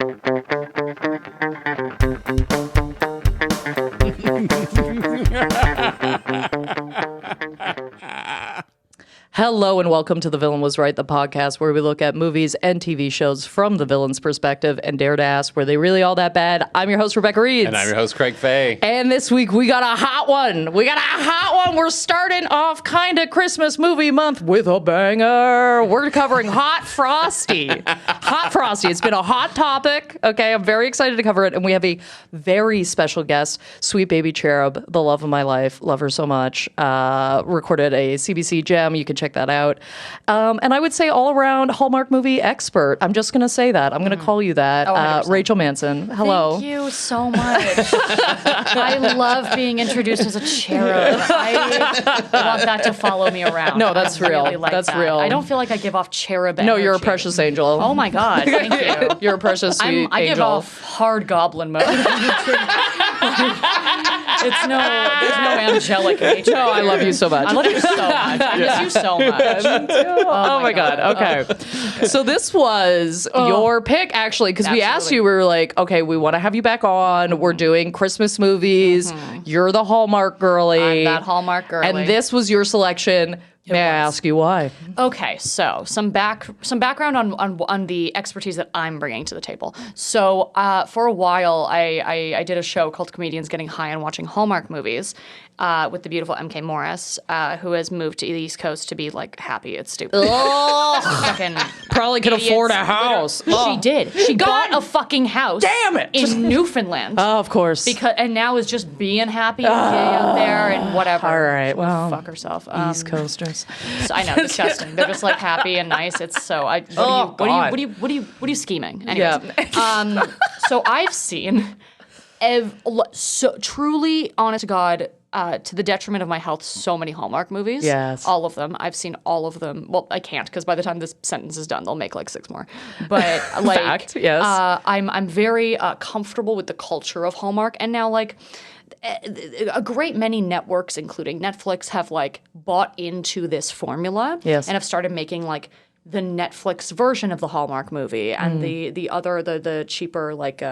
Hello and welcome to The Villain Was Right, the podcast where we look at movies and TV shows from the villain's perspective and dare to ask, were they really all that bad? I'm your host, Rebecca Reeds. And I'm your host, Craig Fay. And this week we got a hot one. We're starting off kind of Christmas movie month with a banger. We're covering Hot Frosty. Hot Frosty. It's been a hot topic. Okay, I'm very excited to cover it. And we have a very special guest, sweet baby cherub, the love of my life. Love her so much. Recorded a CBC gem. You can check that out. And I would say all around Hallmark movie expert. I'm just going to say that. I'm going to call you that. Rachel Manson. Hello. Thank you so much. I love being introduced as a cherub. I want that to follow me around. No, that's real. Really like that's that. real. I don't feel like I give off cherub energy. No, you're a precious angel. Oh my God, thank you. You're a precious sweet I give angel. off hard goblin mode. There's no angelic nature. No, I love you so much. I love you so much. I miss you so much. Oh my God. Okay. So this was your pick, actually, because we asked you, we were like, okay, we want to have you back on. We're doing Christmas movies. You're the Hallmark girly. I'm that Hallmark girly. And this was your selection. May I ask you why? Okay, so some background on the expertise that I'm bringing to the table. So for a while, I did a show called Comedians Getting High and Watching Hallmark Movies with the beautiful M.K. Morris, who has moved to the East Coast to be like happy. It's stupid. Fucking Probably could idiots. afford a house. She did. She bought a fucking house. Damn it! In Newfoundland. Oh, of course. And now is just being happy and gay out there and whatever. All right, She can well, fuck herself. East Coasters. So I know, disgusting. They're just like happy and nice. It's so. What are you scheming? Anyways, so I've seen, truly, honest to God, to the detriment of my health, so many Hallmark movies. Yes. All of them. I've seen all of them. Well, I can't because by the time this sentence is done, they'll make like 6 more. But like, Fact, yes. I'm very comfortable with the culture of Hallmark, and now like. A great many networks, including Netflix, have like bought into this formula and have started making like the Netflix version of the Hallmark movie, and the cheaper like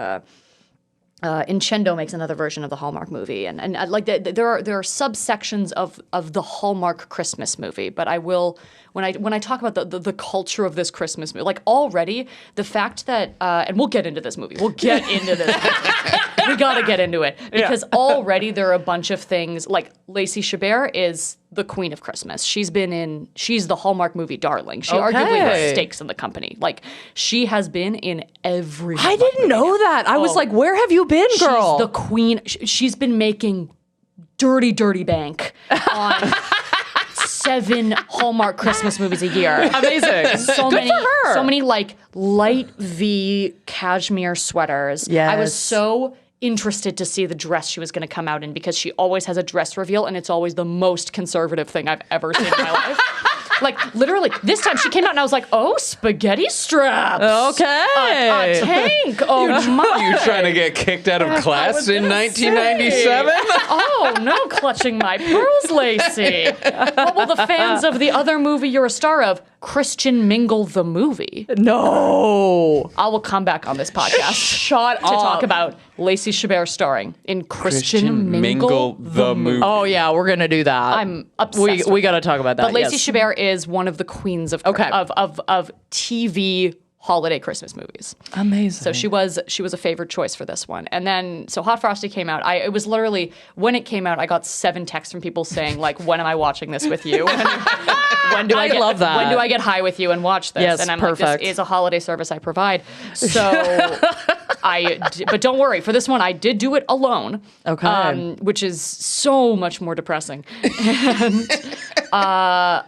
Incendo makes another version of the Hallmark movie, and like there are subsections of the Hallmark Christmas movie. But I will when I talk about the culture of this Christmas movie, like already the fact that and we'll get into this movie. We'll get into this. We gotta get into it because already there are a bunch of things like Lacey Chabert is the queen of Christmas. She's the Hallmark movie darling. She arguably has stakes in the company. Like she has been in every. I didn't know that. I was like, where have you been, girl? She's the queen. She's been making dirty bank on 7 Hallmark Christmas movies a year. Amazing. So Good many, for her. so many like light V cashmere sweaters. Yes. I was so interested to see the dress she was going to come out in because she always has a dress reveal and it's always the most conservative thing I've ever seen in my life. Like literally, this time she came out and I was like, "Oh, spaghetti straps, Okay, a tank, oh my!" You trying to get kicked out of class in 1997? Oh no, clutching my pearls, Lacey. What will the fans of the other movie you're a star of, Christian Mingle the movie? No. I will come back on this podcast Shut to up. talk about Lacey Chabert starring in Christian Mingle the movie. Oh yeah, we're gonna do that. I'm obsessed. We got to talk about that. But Lacey yes. Chabert is one of the queens of TV holiday Christmas movies. Amazing. So she was a favored choice for this one. And then so Hot Frosty came out. It was literally when it came out, I got 7 texts from people saying like, "When am I watching this with you? When do I get, love that. When do I get high with you and watch this?" Yes, and I'm perfect. like, "This is a holiday service I provide." So but don't worry, for this one I did do it alone. Okay. Which is so much more depressing. And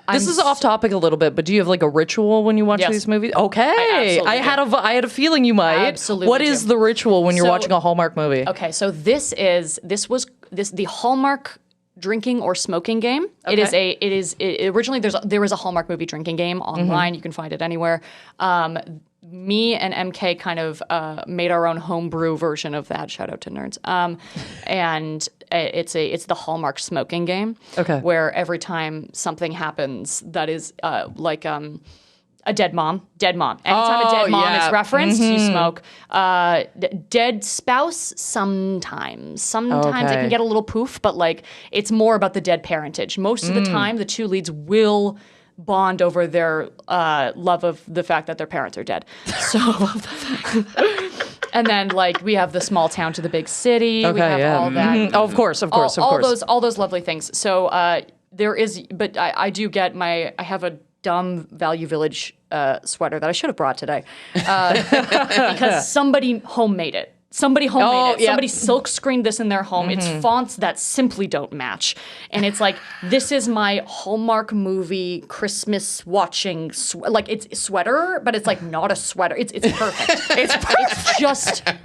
This is off topic a little bit, but do you have like a ritual when you watch Yes. these movies? Okay, I absolutely I had a feeling you might. Absolutely What do. is the ritual when you're So- watching a Hallmark movie? Okay, so the Hallmark drinking or smoking game. Okay. Originally there was a Hallmark movie drinking game online. You can find it anywhere. Me and MK kind of made our own homebrew version of that. Shout out to nerds. And it's the Hallmark smoking game. Okay. Where every time something happens that is A dead mom. Anytime a dead mom is referenced, you smoke. Dead spouse, sometimes. Sometimes it can get a little poof, but like it's more about the dead parentage. Most of the time, the two leads will bond over their love of the fact that their parents are dead. So, and then like we have the small town to the big city. We have all that. Oh, of course. All those lovely things. So there is, but I do get I have a dumb Value Village sweater that I should have brought today because somebody homemade it. Somebody homemade it. Somebody silk screened this in their home. It's fonts that simply don't match. And it's like, this is my Hallmark movie Christmas watching, it's sweater, but it's like not a sweater. It's perfect.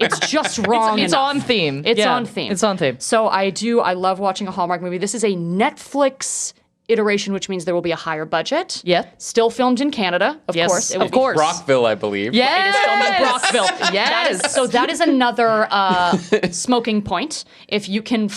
It's just wrong. It's on theme. It's on theme. It's on theme. So I love watching a Hallmark movie. This is a Netflix iteration, which means there will be a higher budget. Yeah. Still filmed in Canada, of course. Of course. Brockville, I believe. Yeah. It is filmed in Brockville. Yes. So that is another smoking point. If you can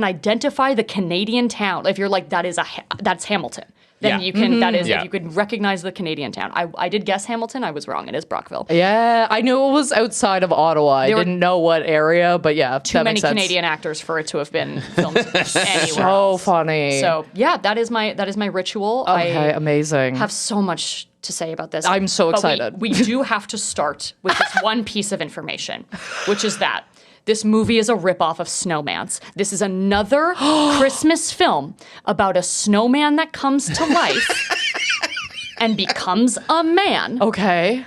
identify the Canadian town, if you're like that's Hamilton, then you can if you could recognize the Canadian town. I did guess Hamilton. I was wrong. It is Brockville. Yeah, I knew it was outside of Ottawa. I didn't know what area, but yeah, too many Canadian actors for it to have been filmed anywhere so else. funny. So yeah, that is my ritual. Okay, amazing. Have so much to say about this. I'm so But excited. We do have to start with this one piece of information, which is that this movie is a ripoff of Snowman's. This is another Christmas film about a snowman that comes to life and becomes a man. Okay.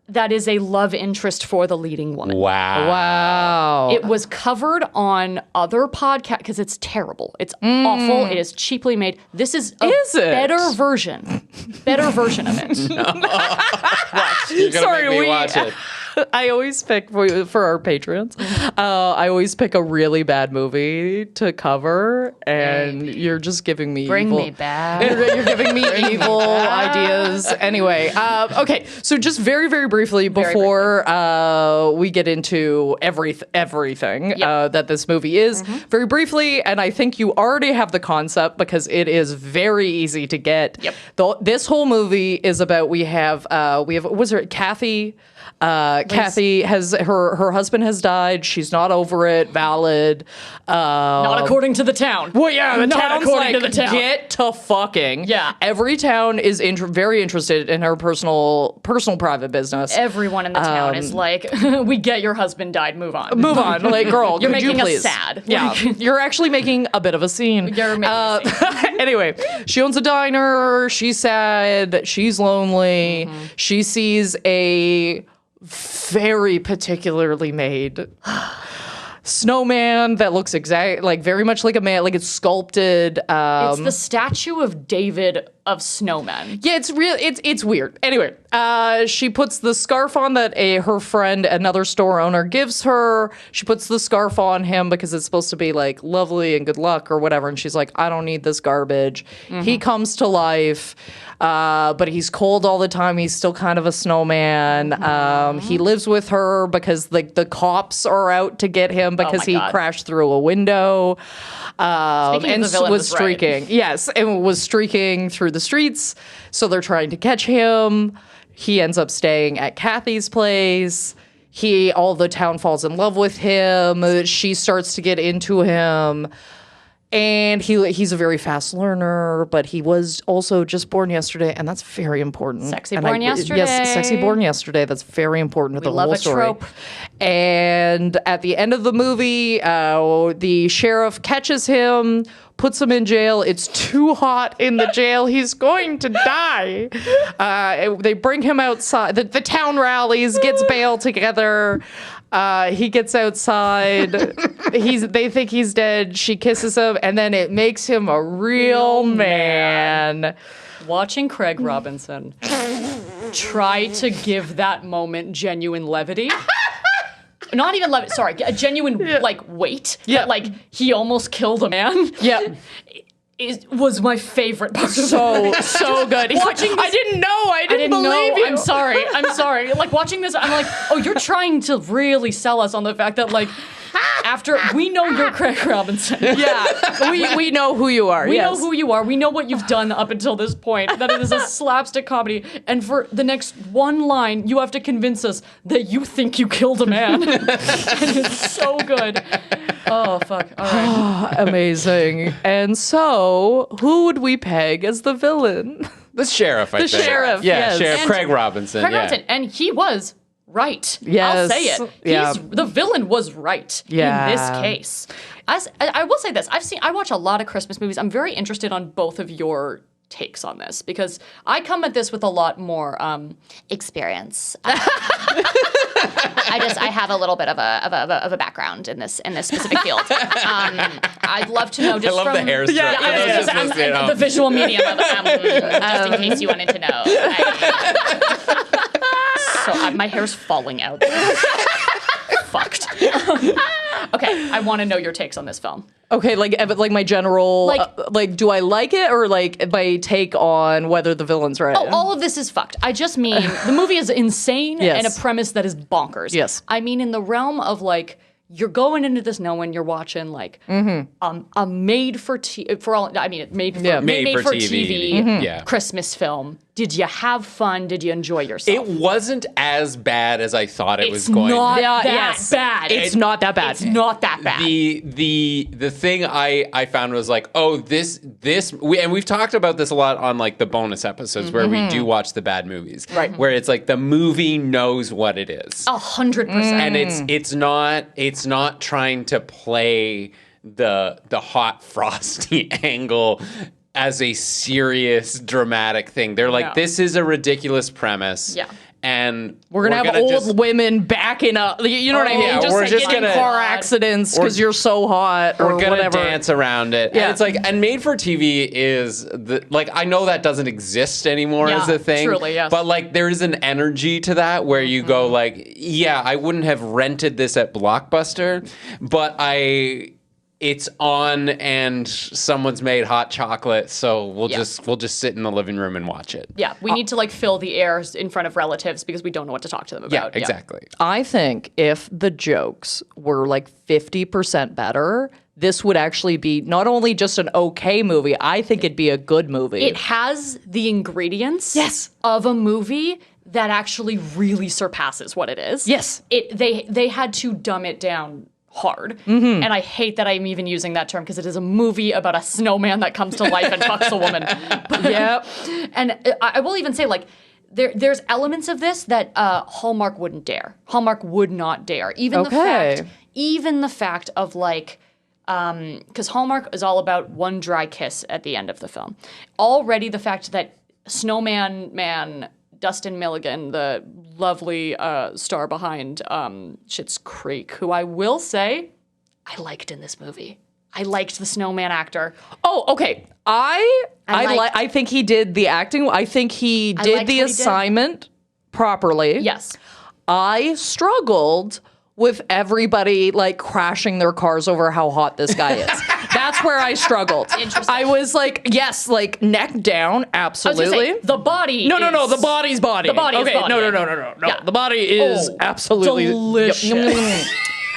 That is a love interest for the leading woman. Wow. It was covered on other podcasts because it's terrible. It's awful. It is cheaply made. This is a better version of it. You're gonna make me watch it. I always pick for our patrons. I always pick a really bad movie to cover, and you're just giving me Bring evil. me back. You're giving me evil ideas. Anyway, okay. So just very, very briefly before we get into everything that this movie is, very briefly, and I think you already have the concept because it is very easy to get. Yep. This whole movie is about we have was it Kathy? Kathy has her husband has died. She's not over it. Valid. Not according to the town. Well, yeah, the Not town's according like, to the town. get to fucking. Yeah. Every town is very interested in her personal private business. Everyone in the town is like, we get your husband died. Move on. Move on, like girl. You're could you making us please? sad. Yeah, you're actually making a bit of a scene. You're making a scene. Anyway, she owns a diner. She's sad. She's lonely. She sees a very particularly made snowman that looks very much like a man, like it's sculpted. It's the statue of David of snowmen. Yeah, it's weird. Anyway, she puts the scarf on that her friend, another store owner, gives her. She puts the scarf on him because it's supposed to be like lovely and good luck or whatever. And she's like, I don't need this garbage. He comes to life, but he's cold all the time. He's still kind of a snowman. He lives with her because the cops are out to get him because he crashed through a window. And the villain was streaking. Right. Yes, and was streaking through the streets. So they're trying to catch him. He ends up staying at Kathy's place. All the town falls in love with him. She starts to get into him. And he's a very fast learner, but he was also just born yesterday, and that's very important. Sexy born yesterday. Yes, sexy born yesterday. That's very important to the whole story. Love a trope. And at the end of the movie, the sheriff catches him, puts him in jail. It's too hot in the jail. He's going to die. They bring him outside. The town rallies, gets bail together. He gets outside. They think he's dead. She kisses him, and then it makes him a real man. Watching Craig Robinson try to give that moment genuine levity. Not even levity, sorry, a genuine weight. Yeah. That, like, he almost killed a man. Yeah. It was my favorite part. So good. He's Watching like, this- I didn't know. I didn't believe you. I'm sorry. Like, watching this, I'm like, oh, you're trying to really sell us on the fact that, like, After we know you're Craig Robinson. Yeah, we know who you are. We know who you are. We know what you've done up until this point, that it is a slapstick comedy. And for the next one line, you have to convince us that you think you killed a man. And it's so good. Oh, fuck. All right. Amazing. And so, who would we peg as the villain? The sheriff, I think. The sheriff, Yeah, yes. Sheriff And Craig Robinson. Craig yeah. Robinson. And he was right. Yes. I'll say it. Yeah. The villain was right Yeah. in this case. I will say this. I watch a lot of Christmas movies. I'm very interested on both of your takes on this because I come at this with a lot more experience. I have a little bit of a background in this specific field. I'd love to know just I love from the hair stroke. Yeah, I was just- I'm the visual medium of just in case you wanted to know. My hair's falling out. Fucked. Okay, I want to know your takes on this film. Okay, like my general, Like- do I like it or like my take on whether the villain's right? Oh, all of this is fucked. I just mean the movie is insane Yes. and a premise that is bonkers. Yes. I mean in the realm of like you're going into this knowing you're watching like a made for TV made for TV Yeah. Christmas film. Did you have fun? Did you enjoy yourself? It wasn't as bad as I thought it was going not to. Yeah, that yes. bad. It's not that bad. It's not that bad. The thing I found was like, oh, we've talked about this a lot on like the bonus episodes where we do watch the bad movies. Right. Where it's like the movie knows what it is. 100%. And it's not trying to play the hot Frosty angle as a serious dramatic thing. They're like, No. this is a ridiculous premise. Yeah. And We're gonna have old just, women backing up. You know what I mean? yeah, Just we're like just getting gonna- car accidents because you're so hot or we're gonna whatever. dance around it. Yeah. And it's like, and made for TV is I know that doesn't exist anymore Yeah, as a thing. truly, yes. But like there's an energy to that where you go like, yeah, I wouldn't have rented this at Blockbuster, but it's on and someone's made hot chocolate, so we'll just sit in the living room and watch it. Yeah, we need to like fill the air in front of relatives because we don't know what to talk to them Yeah, about. exactly. I think if the jokes were like 50% better, this would actually be not only just an okay movie, I think it'd be a good movie. It has the ingredients Yes. of a movie that actually really surpasses what it is. Yes. They had to dumb it down hard. And I hate that I'm even using that term because it is a movie about a snowman that comes to life and fucks a woman. Yep. And I will even say, like, there's elements of this that Hallmark wouldn't dare. Hallmark would not dare. Even the fact of like, because Hallmark is all about one dry kiss at the end of the film. Already the fact that Snowman Man Dustin Milligan, the lovely star behind Schitt's Creek, who I will say I liked in this movie. I liked the snowman actor. Oh, okay. I think he did the acting. I think he did liked the what he did. assignment properly. Yes. I struggled with everybody like crashing their cars over how hot this guy is. That's where I struggled. Interesting. I was like, yes, like neck down, I was absolutely. gonna say, the body No, is... the body's body. The body is okay, body. No. Yeah. The body is Oh, absolutely delicious.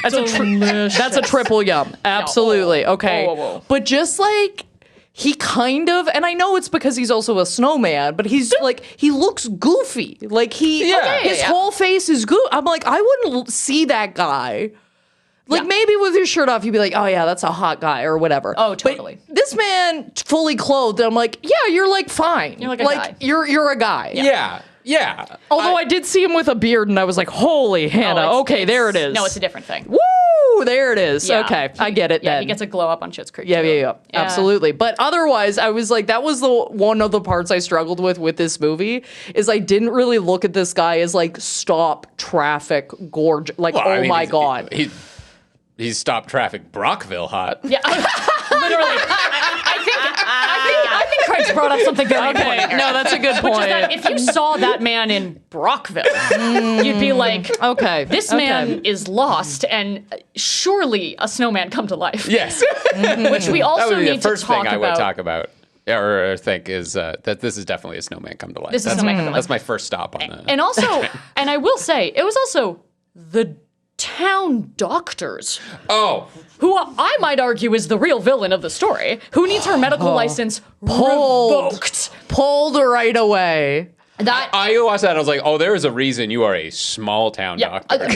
That's a triple yum. Absolutely. Okay. Whoa. But just like he kind of, and I know it's because he's also a snowman, but he's like, he looks goofy. Like his whole face is goofy. I'm like, I wouldn't see that guy. Like maybe with his shirt off, you'd be like, oh yeah, that's a hot guy or whatever. Oh, totally. But this man fully clothed, I'm like, yeah, you're like fine. You're like a guy. You're a guy. Yeah. Although I did see him with a beard, and I was like, holy Hannah. it's- Okay, there it is. No, it's a different thing. Woo! There it is. Yeah. Okay, I get it Yeah, then. he gets a glow up on Schitt's Creek. Yeah, too. yeah, absolutely. But otherwise, I was like, that was the one of the parts I struggled with this movie is I didn't really look at this guy as like stop traffic gorge. Like, Well, I mean, my God. He's stopped traffic Brockville hot. Yeah, literally. I think Craig's brought up something very important here. No, that's a good Which point. is that if you saw that man in Brockville, you'd be like, Okay. this man is lost, and surely a snowman come to life. Yes. Which we That also would be need the first to talk thing I would about. talk about. Or think is that this is definitely a snowman come to life. This is snowman come to life. That's my first stop on that. And also, and I will say, it was also the town doctors. Oh, Who I might argue is the real villain of the story, who needs her medical license revoked. Pulled right away. That I watched that and I was like, oh, there is a reason you are a small town doctor.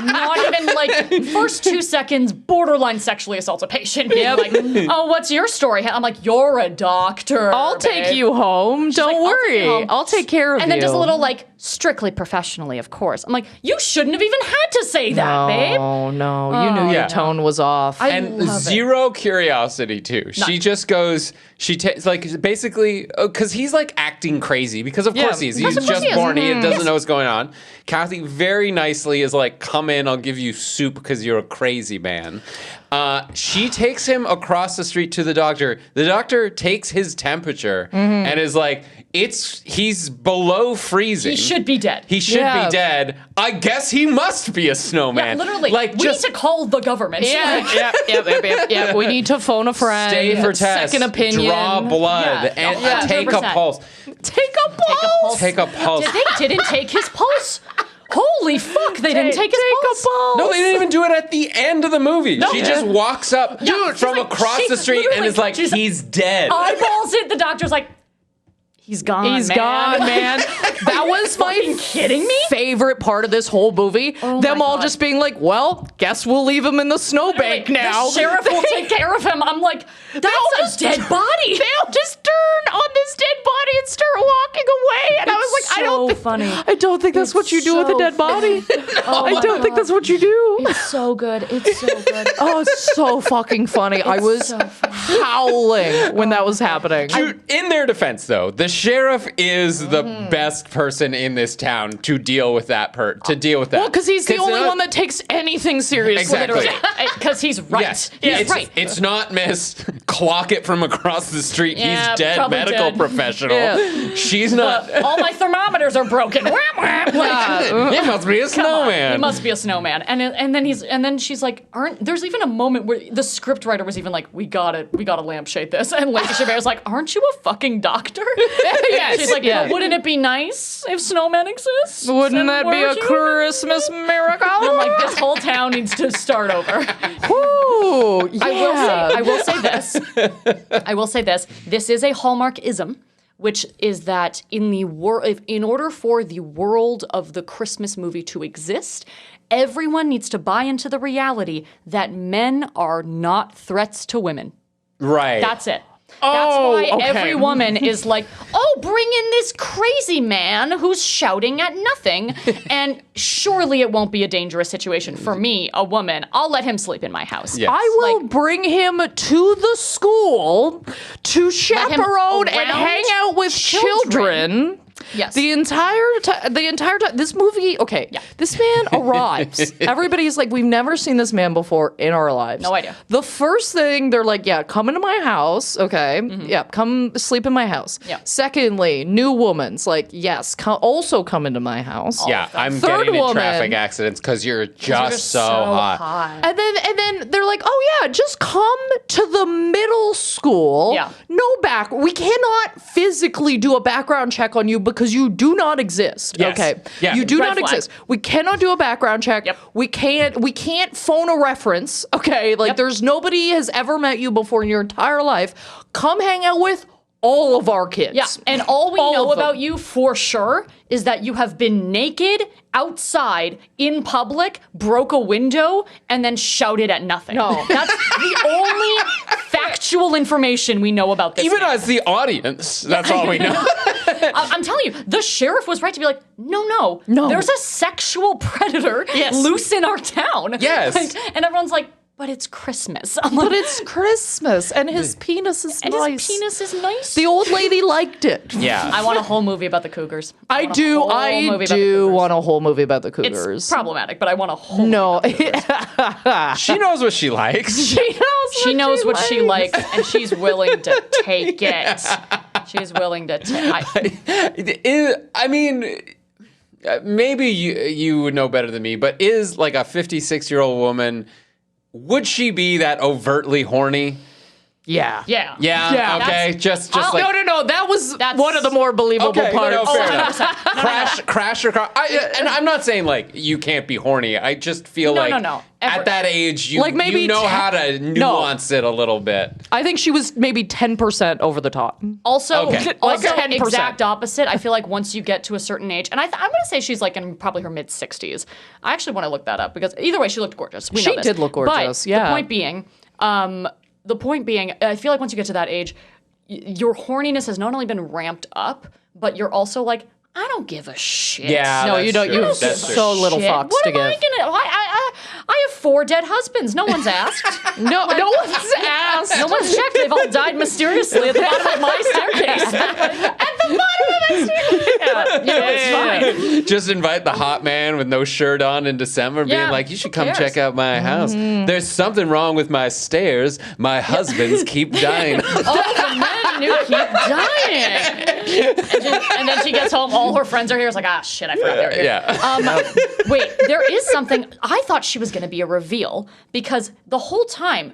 Not even like first 2 seconds, borderline sexually assault a patient. Being like, oh, what's your story? I'm like, you're a doctor. I'll babe. take you home. Don't like, "I'll take you worry. home." I'll take care of you. And then does a little like strictly professionally, of course. I'm like, you shouldn't have even had to say that, babe. Oh no, you knew Yeah. your tone was off. And love it. zero curiosity too. She just goes. She takes like basically because he's like acting crazy because of course he is. He's Of course just he is. born. He doesn't know what's going on. Kathy very nicely is like, "Come in. I'll give you soup because you're a crazy man." She takes him across the street to the doctor. The doctor takes his temperature and is like, he's below freezing. He should be dead. He should Yeah. be dead. I guess he must be a Yeah, snowman. literally. Like we need to call the government. yeah, Like, yeah. We need to phone a friend. Stay for test. Second opinion. Draw blood Yeah. and Yeah. take a 100%. pulse. Take a pulse. Take a pulse. They didn't take his pulse. Holy fuck, they didn't take his pulse. No, they didn't even do it at the end of the movie. She just walks up from she's like- across she the street and literally- is like, she's- he's dead. Eyeballs it. The doctor's like, he's gone. He's man. gone, man. That was my fucking kidding me? favorite part of this whole movie. Oh Them my all God. just being like, well, guess we'll leave him in the snowbank now. The sheriff will take care of him. I'm like, that's a dead body. They'll just turn on this dead body and start walking away. And I was like, I don't think funny. I don't think that's what you do with a so dead body. Oh I my don't think God. that's what you do. It's so good. It's so good. Oh, it's so fucking funny. I was so funny. howling when that was happening. In their defense, though, the sheriff is the best person in this town to deal with that. Well, because he's the only not- one that takes anything seriously. Exactly. Because he's right. Yes, He's it's, right. It's not Miss Clock it from across the street. Yeah, He's dead, probably medical dead. professional. Yeah. She's not. All my thermometers are broken. Like, He must be a come on, snowman. he must be a snowman. And then she's like, there's even a moment where the script writer was even like, we gotta lampshade this. And Lady Chabert's like, aren't you a fucking doctor? Yes, She's like, yeah. but wouldn't it be nice if snowmen exist? Wouldn't And that be a weren't you? Christmas miracle? I'm like, this whole town needs to start over. Ooh, yeah. I will say this. I will say this. This is a Hallmark-ism, which is that in order for the world of the Christmas movie to exist, everyone needs to buy into the reality that men are not threats to women. Right. That's it. Oh, That's why okay. every woman is like, oh, bring in this crazy man who's shouting at nothing. And surely it won't be a dangerous situation for me, a woman. I'll let him sleep in my house. Yes. I will Like- bring him to the school to chaperone and around hang out with children. Yes. The entire time, this movie, okay, this man arrives. Everybody's like, we've never seen this man before in our lives. No idea. The first thing, they're like, yeah, come into my house, okay? Yeah, come sleep in my house. Yeah. Secondly, new woman's like, yes, also come into my house. Yeah, I'm Third getting in woman. traffic accidents because you're just so hot. And then they're like, oh yeah, just come to the middle school. Yeah. No we cannot physically do a background check on you because you do not exist. Yes. Okay. Yeah. You do Red not flag. exist. We cannot do a background check. Yep. We can't phone a reference. Okay. Like there's nobody has ever met you before in your entire life. Come hang out with all of our kids. Yeah, and all we All know of them. about you for sure is that you have been naked outside in public, broke a window, and then shouted at nothing. No. That's the only factual information we know about this. Even man. as the audience, that's all we know. I'm telling you, the sheriff was right to be like, no. There's a sexual predator loose in our town. Yes. And everyone's like, but it's Christmas. I'm like, But it's Christmas and his penis is and nice. his penis is nice. The old lady liked it. Yeah. I want a whole movie about the Cougars. I want a do. whole I movie about the do Cougars. want a whole movie about the It's Cougars. problematic, but I want a whole No, She knows what she likes. She knows what she likes, and she's willing to take it. She's willing to take. I mean, maybe you would know better than me, but is like a 56-year-old woman, would she be that overtly horny? Yeah. Yeah. Yeah. Okay. Just like No. That's one of the more believable okay, parts. no, fair enough. Crash your car. And I'm not saying like you can't be horny. I just feel No, like no. at that age you Like, maybe you know how to nuance it a little bit. I think she was maybe 10% over the top. Also, Okay. also Like 10%. exact opposite. I feel like once you get to a certain age, and I'm going to say she's like in probably her mid 60s. I actually want to look that up because either way, she looked gorgeous. We know She this. did look gorgeous, But yeah. the point being, I feel like once you get to that age, your horniness has not only been ramped up, but you're also like, I don't give a shit. Yeah. No, that's you don't. true. You have That's true. so little Shit. fucks What to am I give. gonna? I have 4 dead husbands. No one's asked. No one's asked. No one's checked. They've all died mysteriously at the bottom of my staircase. At the bottom of my staircase. It's fine. Just invite the hot man with no shirt on in December, being Yeah, like, "You should who come cares? check out my house. There's something wrong with my stairs. My husbands keep dying." All the men who keep dying. And then she gets home, all her friends are here. It's like, ah, shit, I forgot they were here. Yeah. Wait, there is something. I thought she was going to be a reveal because the whole time,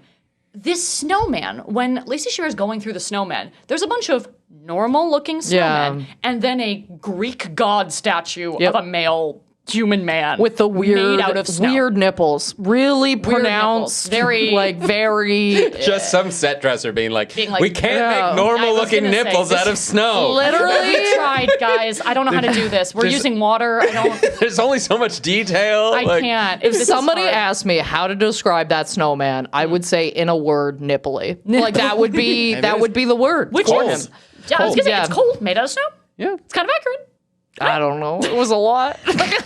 this snowman, when Lacey Shearer's going through the snowman, there's a bunch of normal looking snowmen and then a Greek god statue of a male human man With the weird, made out of snow. weird nipples, really pronounced, nipples. very. Just some set dresser being like, like, "We can't yeah. make normal I was looking gonna say, nipples this out of snow." Literally. We tried, guys. I don't know how to do this. We're using water. I don't. There's only so much detail. I like- can't. If This is somebody hard. asked me how to describe that snowman, I would say in a word, nipply. Like that would be the word. Which for is, him. yeah, I was gonna say Yeah. it's cold, made out of snow. Yeah. It's kind of accurate. I don't know. It was a lot.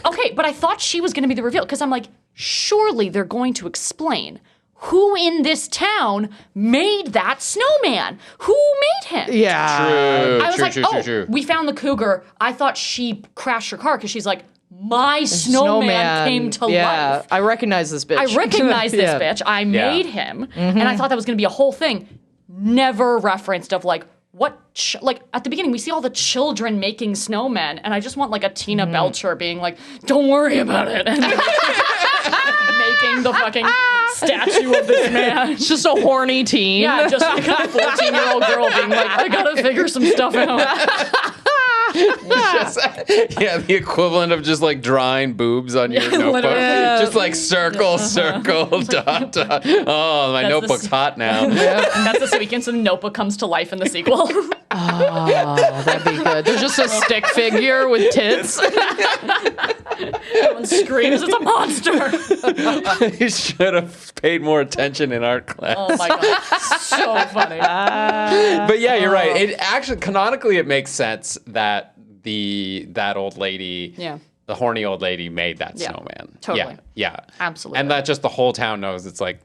Okay, but I thought she was going to be the reveal because I'm like, surely they're going to explain who in this town made that snowman. Who made him? Yeah. True. I was true, like, true, true. we found the cougar. I thought she crashed her car because she's like, my snowman came to life. I recognize this bitch. I recognize this Yeah. bitch. I made him. And I thought that was going to be a whole thing. Never referenced of like, like at the beginning we see all the children making snowmen and I just want like a Tina Belcher being like, don't worry about it, and making the fucking statue of this man. It's just a horny teen. Yeah, just like a 14-year-old girl being like, I gotta figure some stuff out. Yeah, the equivalent of just like drawing boobs on your notebook. literally. Yeah. Just like circle, dot, dot. Oh, my That's notebook's the- hot now. That's the sequence and Notebook comes to life in the sequel. Oh, that'd be good. There's just a stick figure with tits. Everyone screams, it's a monster. You should have paid more attention in art class. Oh my god, so funny. But yeah, you're right. It actually canonically it makes sense that that old lady, the horny old lady, made that snowman. Totally. Yeah. Absolutely. And that just the whole town knows. It's like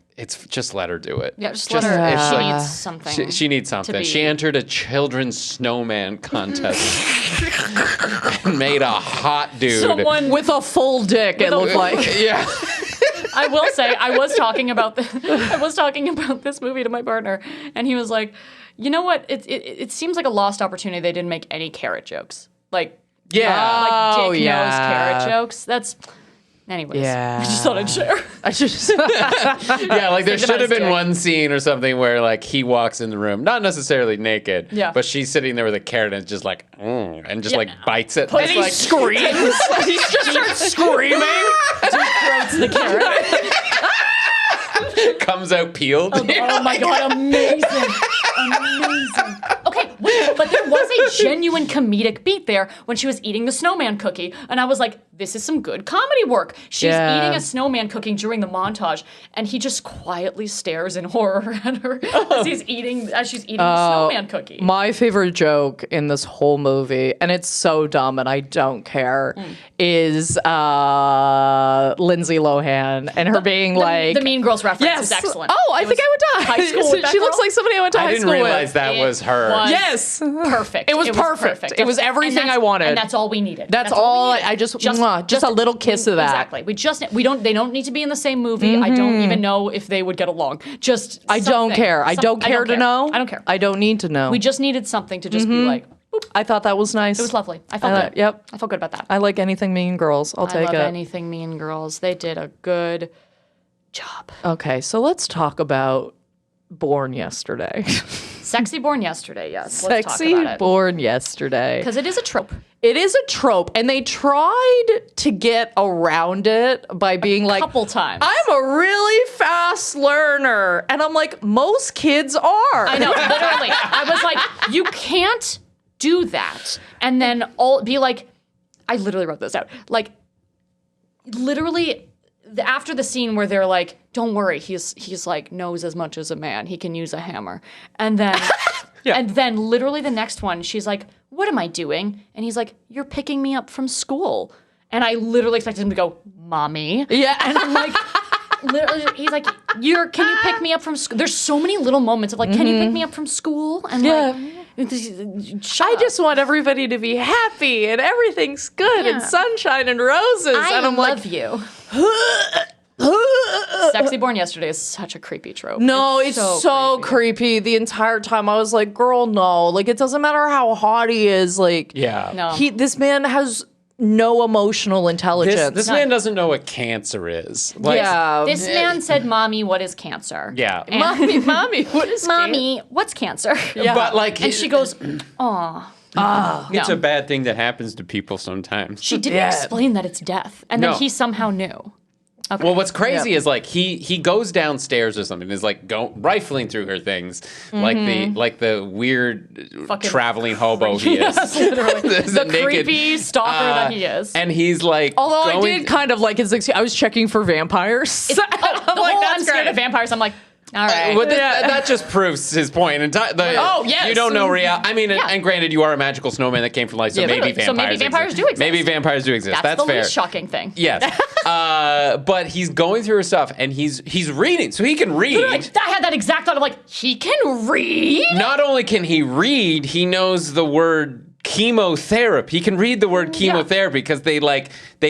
just let her do it. Yeah, just let her. it's She like- needs something. She needs something. be- She entered a children's snowman contest and made a hot dude. Someone With a full dick, it looked like. Yeah. I will say, I was talking about this movie to my partner, and he was like, "You know what? It seems like a lost opportunity. They didn't make any carrot jokes, like Yeah. Oh, dick yeah. nose carrot jokes. That's, anyways. Yeah. I just thought I'd share. I just. Yeah, like there Think about should have his been dick. one scene or something where like he walks in the room, not necessarily naked, Yeah. but she's sitting there with a carrot and just like, and just like bites it. And Just he like, screams. He just starts screaming. Deep throats the carrot. comes out peeled. Oh my god, amazing. Amazing. Okay, wait, but there was a genuine comedic beat there when she was eating the snowman cookie, and I was like, this is some good comedy work. She's Yeah. eating a snowman cookie during the montage, and he just quietly stares in horror at her as she's eating the snowman cookie. My favorite joke in this whole movie, and it's so dumb and I don't care, is Lindsay Lohan and her being like... The Mean Girls reference Yes. is excellent. Oh, I It think was I would die. high school with that She looks girl? like somebody I went to I high didn't school realize with. that It was her. was Yes. perfect. It was perfect. It was everything And that's- I wanted. and that's all we needed. That's we all needed. I just a little kiss of that. Exactly. They don't need to be in the same movie. I don't even know if they would get along. Just I don't something. care. I don't care to know. I don't care. I don't need to know. We just needed something to just be like, boop. I thought that was nice. It was lovely. I felt good. Yep. I felt good about that. I like anything Mean Girls. I'll I take love it. anything Mean Girls. They did a good job. Okay, so let's talk about Born Yesterday. Sexy Born Yesterday, yes. Let's Sexy talk about it. Born Yesterday. Because it is a trope. It is a trope, and they tried to get around it by being like, Couple times. I'm a really fast learner. And I'm like, most kids are. I know, literally. I was like, you can't do that. And then be like, I literally wrote this out. Like, literally, after the scene where they're like, don't worry, he's like knows as much as a man. He can use a hammer. And then and then literally the next one, she's like, what am I doing? And he's like, you're picking me up from school. And I literally expected him to go, mommy. Yeah. And I'm like, literally, he's like, can you pick me up from school? There's so many little moments of like, can you pick me up from school? And like, I just want everybody to be happy and everything's good and sunshine and roses. And I'm love like, you. Sexy Born Yesterday is such a creepy trope. no, it's so creepy. The entire time I was like, girl, no. Like, it doesn't matter how hot he is. Like, No. This man has no emotional intelligence. This man doesn't know what cancer is. Like, This man said, mommy, what is cancer? Yeah. mommy, what is Mommy, what's cancer? But like, And she goes, aw. it's a bad thing that happens to people sometimes. She didn't explain that it's death. And then No. he somehow knew. Okay. Well, what's crazy is like he goes downstairs or something, is like rifling through her things, like the weird Fucking traveling hobo he is. Yes, literally. the naked, creepy stalker that he is. And he's like, Although I did kind of like his excuse. I was checking for vampires. I'm scared of vampires. I'm like, all right. Well, that just proves his point. And yes. You don't know reality. I mean, and granted, you are a magical snowman that came from life, so maybe vampires. So maybe vampires do exist. Maybe vampires do exist. That's the fair. least shocking thing. Yes. But he's going through her stuff, and he's reading, so he can read. I had that exact thought of like, he can read? Not only can he read, he knows the word chemotherapy. He can read the word chemotherapy because they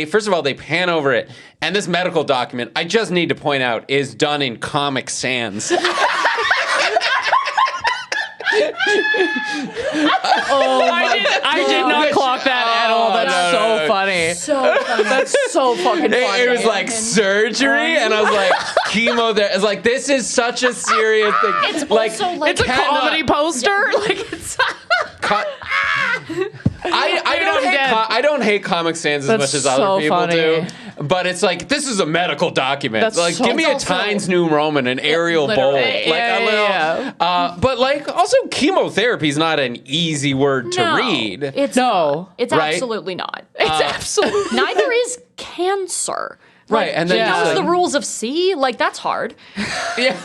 first of all, they pan over it. And this medical document, I just need to point out, is done in Comic Sans. I did not clock that at all. That's so funny. So funny. That's so fucking funny. It was like surgery, and I was like, chemotherapy. It's like, this is such a serious thing. It's also like it's a comedy poster. Like it's. I don't hate Comic Sans as much as other people do. But it's like, this is a medical document. That's like, so give me a Times New Roman, an Arial bold. Like a little. But like, also, chemotherapy is not an easy word to read. It's right? absolutely not. It's absolutely. Neither is cancer. Right, and then he knows like, the rules of C. Like, that's hard. Yeah.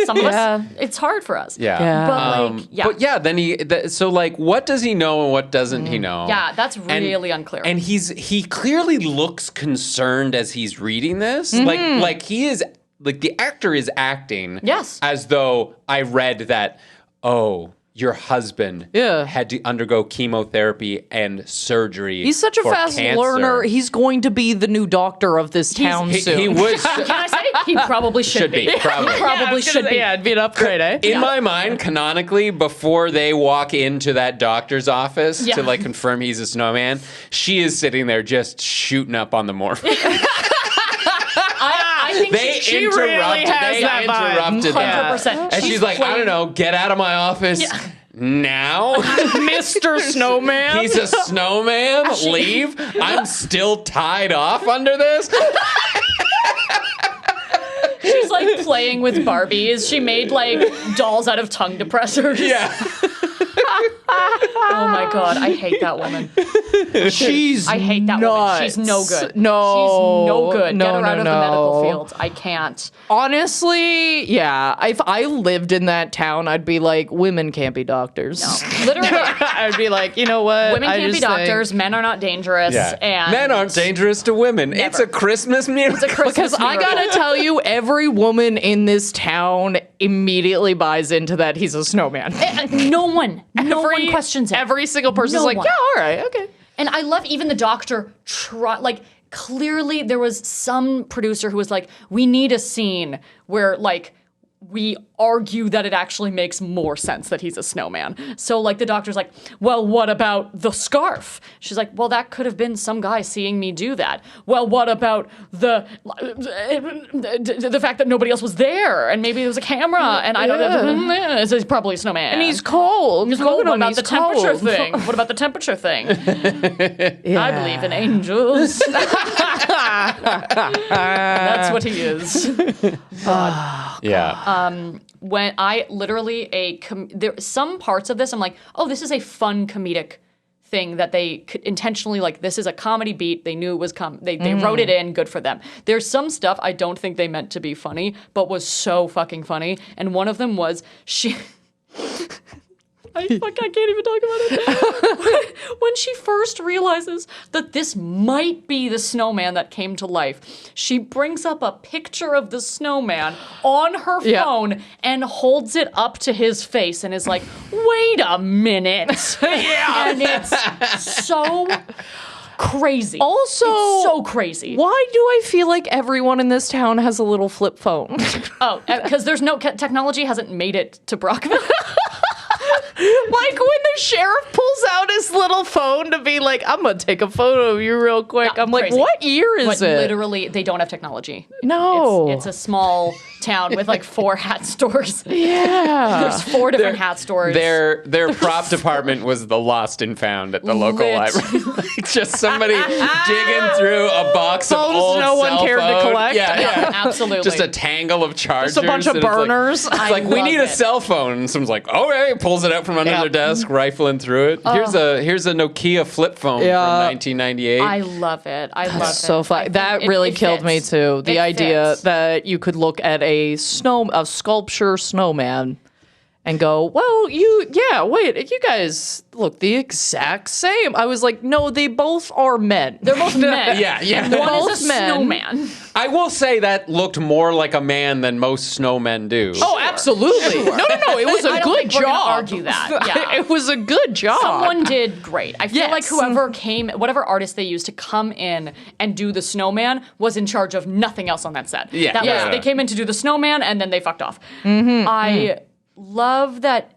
Some of us, it's hard for us. Yeah. But then so like, what does he know and what doesn't he know? Yeah, that's really unclear. And he clearly looks concerned as he's reading this. Like he is, like the actor is acting as though I read that, your husband had to undergo chemotherapy and surgery. He's such a fast learner. He's going to be the new doctor of this town soon. He would. Can I say? He probably should be. Probably. Should be. Yeah, it'd be an upgrade, eh? In my mind, canonically, before they walk into that doctor's office to like confirm he's a snowman, she is sitting there just shooting up on the morphine. I think she really has that vibe. 100%. And she's like, I don't know, get out of my office now. Mr. Snowman. He's a snowman. Leave. I'm still tied off under this. She's like playing with Barbies. She made like dolls out of tongue depressors. Yeah. Oh my god, I hate that woman. I hate that woman. She's no good. No. She's no good. No, Get her out of no. the medical field. I can't. Honestly, yeah. If I lived in that town, I'd be like, women can't be doctors. No. Literally. I'd be like, you know what? Women can't be doctors. Men are not dangerous. And men aren't dangerous to women. Never. It's a Christmas miracle. Because I gotta tell you, every woman in this town immediately buys into that he's a snowman. No one questions it. Every single person's like, yeah, all right, okay. And I love even the doctor clearly there was some producer who was like, we need a scene where like we argue that it actually makes more sense that he's a snowman. So like the doctor's like, well, what about the scarf? She's like, well, that could have been some guy seeing me do that. Well, what about the fact that nobody else was there and maybe there was a camera and I don't know. So he's probably a snowman. And he's cold. He's cold. What about the temperature thing? What about the temperature thing? I believe in angels. That's what he is. Yeah. When I literally there some parts of this I'm like, oh, this is a fun comedic thing that they intentionally like. This is a comedy beat. They knew it was they wrote it in. Good for them. There's some stuff I don't think they meant to be funny, but was so fucking funny. And one of them was she. I can't even talk about it. When she first realizes that this might be the snowman that came to life, she brings up a picture of the snowman on her phone and holds it up to his face and is like, wait a minute. And it's so crazy. Also, it's so crazy. Why do I feel like everyone in this town has a little flip phone? Oh, because there's no technology hasn't made it to Brockville. Like when the sheriff pulls out his little phone to be like, I'm gonna take a photo of you real quick. I'm like, crazy. what year is it? Literally, they don't have technology. No. It's a small town with like 4 hat stores. Yeah. There's 4 different hat stores. Their prop department was the lost and found at the local library. Like just somebody digging through a box of Phones old no one cell cared to phone. collect. Yeah. Absolutely. Just a tangle of chargers. Just a bunch of and it's burners. It's like we love need a it. cell phone. And someone's like, okay, pulls it out from under their desk, rifling through it. Here's a Nokia flip phone from 1998. I love it. I love it. So fun. That really killed me too. The idea that you could look at a sculpture snowman and go, well, you guys look the exact same. I was like, no, they both are men. They're both men. Yeah. One both is a men. snowman. I will say that looked more like a man than most snowmen do. Oh, absolutely. No. It was a I don't good think we're gonna job. argue that. Yeah. It was a good job. Someone did great. I feel like Yes. whatever artist they used to come in and do the snowman was in charge of nothing else on that set. Yeah. They came in to do the snowman and then they fucked off. I love that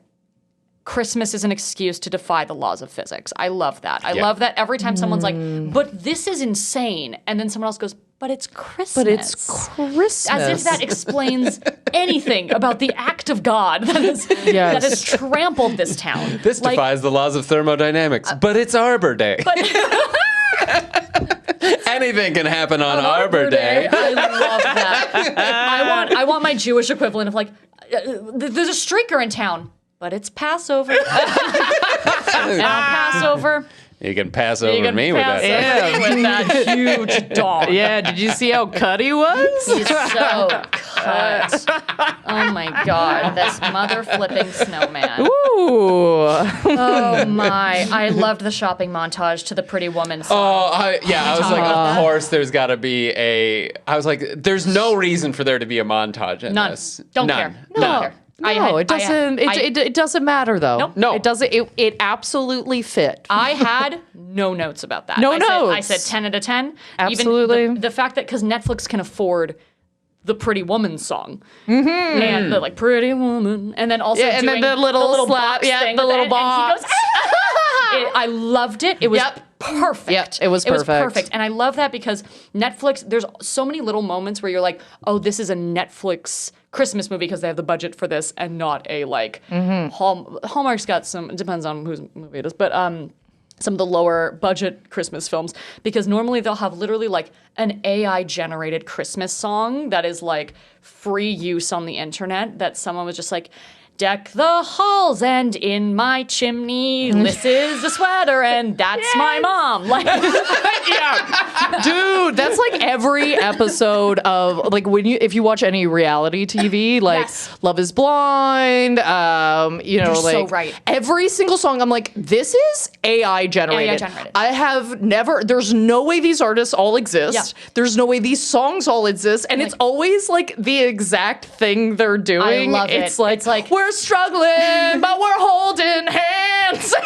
Christmas is an excuse to defy the laws of physics. I love that. I love that every time someone's like, but this is insane. And then someone else goes, but it's Christmas. But it's Christmas. As if that explains anything about the act of God that has trampled this town. This defies the laws of thermodynamics, but it's Arbor Day. Anything can happen on Arbor Day. I love that. I want my Jewish equivalent of like, there's a streaker in town, but it's Passover. And on Passover. You can pass over me with that. With that huge dog. Yeah, did you see how cut he was? He's so cut. Oh my God, this mother flipping snowman. Ooh. Oh my. I loved the shopping montage to the Pretty Woman song. I was like, of course there's got to be I was like, there's no reason for there to be a montage in None. this. Don't None. care. None. Don't care. It doesn't. It doesn't matter though. Nope. No. It doesn't. It absolutely fit. I had no notes about that. No notes. I said 10 out of 10. Absolutely. Even the fact that because Netflix can afford the Pretty Woman song and the like Pretty Woman, and then also and doing then the little slap, box thing the with little it, box. And he goes, I loved it. It was perfect. Yep, it was perfect. And I love that because Netflix, there's so many little moments where you're like, oh, this is a Netflix Christmas movie because they have the budget for this and not a like Hallmark's got some, it depends on whose movie it is, but some of the lower budget Christmas films, because normally they'll have literally like an AI generated Christmas song that is like free use on the internet that someone was just like, deck the halls and in my chimney, this is a sweater and that's my mom. Like, Dude, that's like every episode of like if you watch any reality TV, like Love is Blind, You're like so right. every single song, I'm like, this is AI generated. I have never. There's no way these artists all exist. Yeah. There's no way these songs all exist, and it's always like the exact thing they're doing. I love it. It's like It's like, we're we're struggling, but we're holding hands. And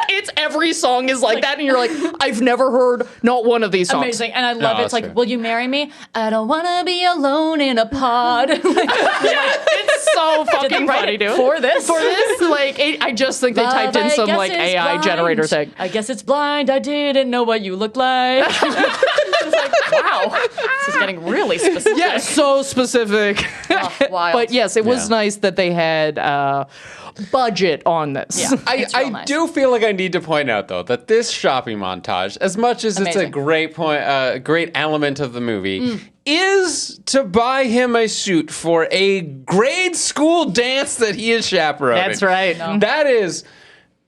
it's every song is like that. And you're like, I've never heard not one of these songs. Amazing. And I love No, it's like, true. will you marry me? I don't want to be alone in a pod. It's so fucking funny, dude. For this? I just think they typed in some AI generator thing. I guess it's blind. I didn't know what you looked like. It's like, wow. This is getting really specific. Yeah, so specific. Oh, wild. But yes, it was Yeah. nice that they had budget on this. Yeah. It's real I nice. do feel like I need to point out though that this shopping montage, as much as it's a Amazing. great element of the movie, is to buy him a suit for a grade school dance that he is chaperoning. That's right. No. That is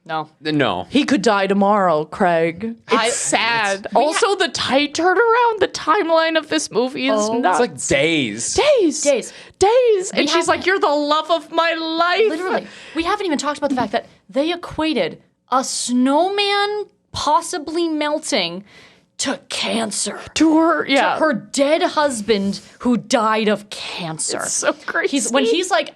No. no. He could die tomorrow, Craig. I- It's sad. Also, the tight turnaround, the timeline of this movie is nuts. It's like days. Days. And she's have- like, you're the love of my life. Literally. We haven't even talked about the fact that they equated a snowman possibly melting to cancer. To her, yeah. Her dead husband who died of cancer. It's so crazy. When he's like,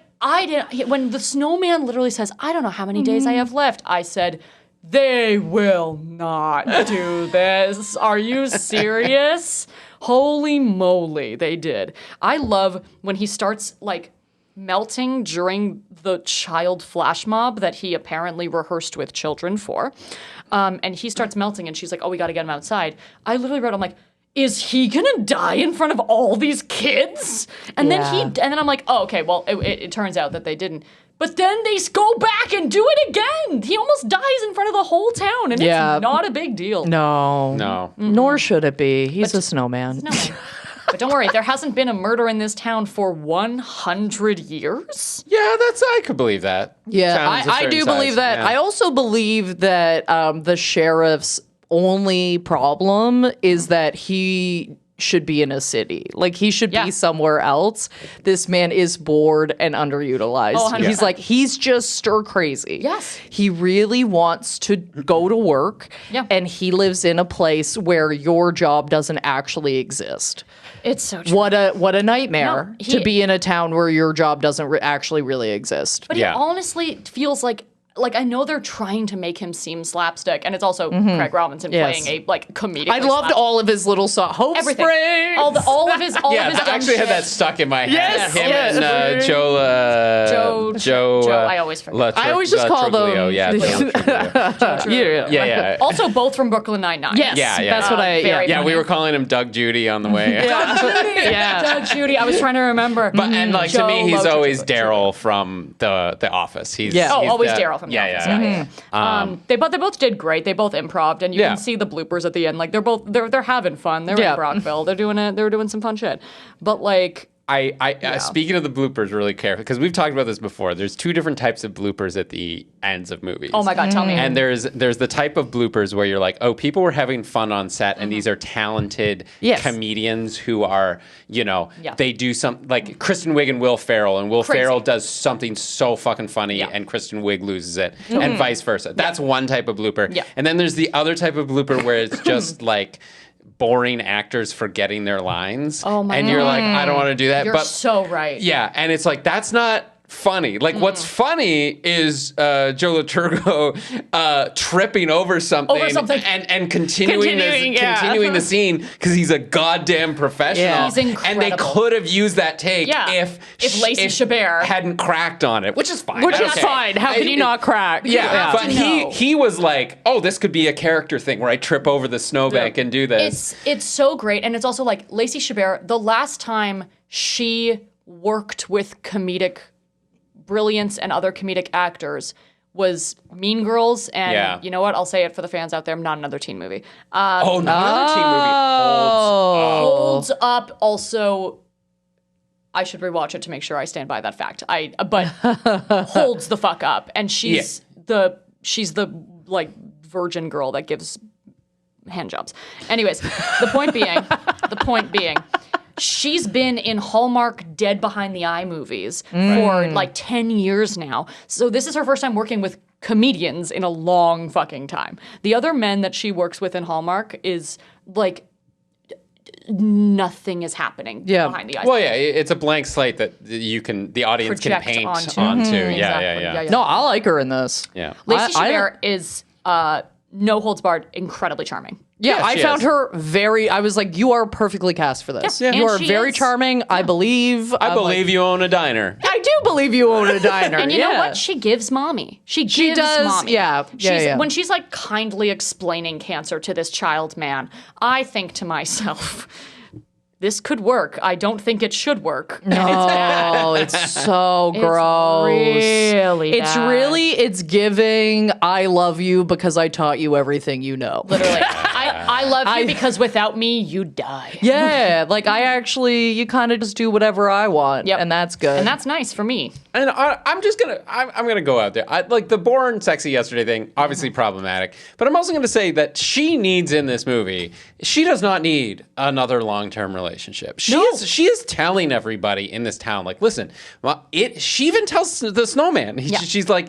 when the snowman literally says, I don't know how many days I have left, I said, they will not do this. Are you serious? Holy moly, they did. I love when he starts like melting during the child flash mob that he apparently rehearsed with children for. And he starts melting and she's like, oh, we got to get him outside. I literally wrote, I'm like, is he gonna die in front of all these kids? And then I'm like, oh, okay, well, it turns out that they didn't. But then they go back and do it again. He almost dies in front of the whole town, and Yeah. it's not a big deal. No. No. Nor should it be. He's a snowman. No. But don't worry, there hasn't been a murder in this town for 100 years. Yeah, I could believe that. Yeah, Sounds a I certain do size, believe that. yeah. I also believe that the sheriff's only problem is that he should be in a city. Like, he should Yeah. be somewhere else. This man is bored and underutilized. Oh, 100%. He's like, he's just stir crazy. Yes. He really wants to go to work, Yeah. and he lives in a place where your job doesn't actually exist. It's so true. What a nightmare No, to be in a town where your job doesn't actually really exist. But Yeah. he honestly feels like I know they're trying to make him seem slapstick, and it's also Craig Robinson Yes. playing a comedic. I loved all of his little songs. Hope everything. Springs. All of his dumb I actually had that shit. stuck in my head. Yes, Him yes. and Joe. I always forget. I always just call them- Yeah, yeah. Also, both from Brooklyn Nine-Nine. Yes, Yeah, yeah. that's what I. Very Yeah, we funny. were calling him Doug Judy on the way. Yeah. Doug Judy. I was trying to remember. But and like to me, Joe he's Loach- always Daryl from the Office. He's Yeah. Oh, he's always the- Daryl from The yeah, Office. yeah. They both did great. They both improv'd, and you Yeah. can see the bloopers at the end. Like they're having fun. They're Yeah. in Brockville. They're doing some fun shit. But like, Speaking of the bloopers, really careful because we've talked about this before. There's two different types of bloopers at the ends of movies. oh my god, tell me. And there's the type of bloopers where you're like, oh, people were having fun on set, and these are talented Yes. comedians who are, Yeah. they do some like Kristen Wiig and Will Ferrell, and Will Crazy. Ferrell does something so fucking funny, Yeah. and Kristen Wiig loses it, and vice versa. That's one type of blooper. Yeah. And then there's the other type of blooper where it's just like boring actors forgetting their lines. Oh my And you're like, I don't want to do that. You're but so right. yeah, and it's like that's not funny. Like what's funny is Joe Laturgo tripping over something, and continuing the scene because he's a goddamn professional. Yeah. He's And they incredible. could have used that take Yeah. If Lacey Chabert hadn't cracked on it, which is fine. Which I don't is care. fine. How can you not crack? Yeah, but to know. he was like, oh, this could be a character thing where I trip over the snowbank and do this. It's so great, and it's also like Lacey Chabert. The last time she worked with comedic brilliance and other comedic actors was Mean Girls, and Yeah. you know what? I'll say it for the fans out there. Not another teen movie. Oh, another teen movie holds up. Holds up. Also, I should rewatch it to make sure I stand by that fact. But holds the fuck up, and she's the like virgin girl that gives hand jobs. Anyways, the point being, she's been in Hallmark Dead Behind the Eye movies for like 10 years now. So this is her first time working with comedians in a long fucking time. The other men that she works with in Hallmark is like nothing is happening behind the eyes. Well, yeah, it's a blank slate that the audience Project can paint onto. onto. Exactly. Yeah. No, I like her in this. Yeah. Lacey Chabert is no holds barred, incredibly charming. Yeah, I she found is. her I was like, you are perfectly cast for this. Yeah. You And are she very is. charming. I believe. I believe you own a diner. I do believe you own a diner. And you know what? She gives mommy. She gives does, mommy. yeah. When she's like kindly explaining cancer to this child man, I think to myself, this could work. I don't think it should work. No, it's so gross. Really bad. It's giving I love you because I taught you everything you know. Literally. I love you because without me, you die. Yeah, like you kind of just do whatever I want, and that's good. And that's nice for me. And I'm gonna go out there. Like the born sexy yesterday thing, obviously problematic. But I'm also gonna say that she needs in this movie. She does not need another long-term relationship. She is telling everybody in this town, like, listen. She even tells the snowman. She's like,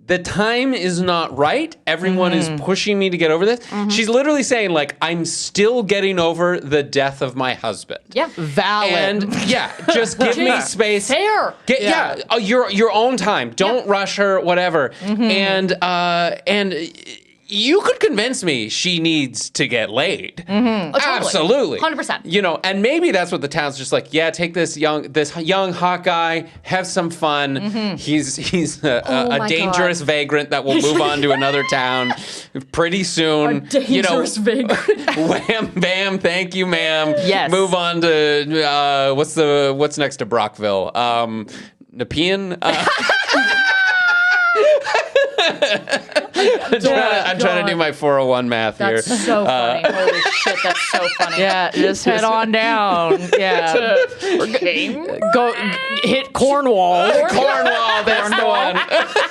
the time is not right. Everyone is pushing me to get over this. She's literally saying, like, I'm still getting over the death of my husband. Yeah. Valid. And just give me space. Fair. Your own time. Don't rush her, whatever. And you could convince me she needs to get laid. Oh, totally. Absolutely. 100%. And maybe that's what the town's just like, take this young hot guy, have some fun. He's a dangerous vagrant that will move on to another town pretty soon. A dangerous vagrant. Wham, bam, thank you, ma'am. Yes. Move on to, what's next to Brockville? Nepean? I'm trying to do my 401 math here. That's so funny. Holy shit, that's so funny. Yeah, just head on down. Yeah. Go hit Cornwall. Cornwall, that's the one.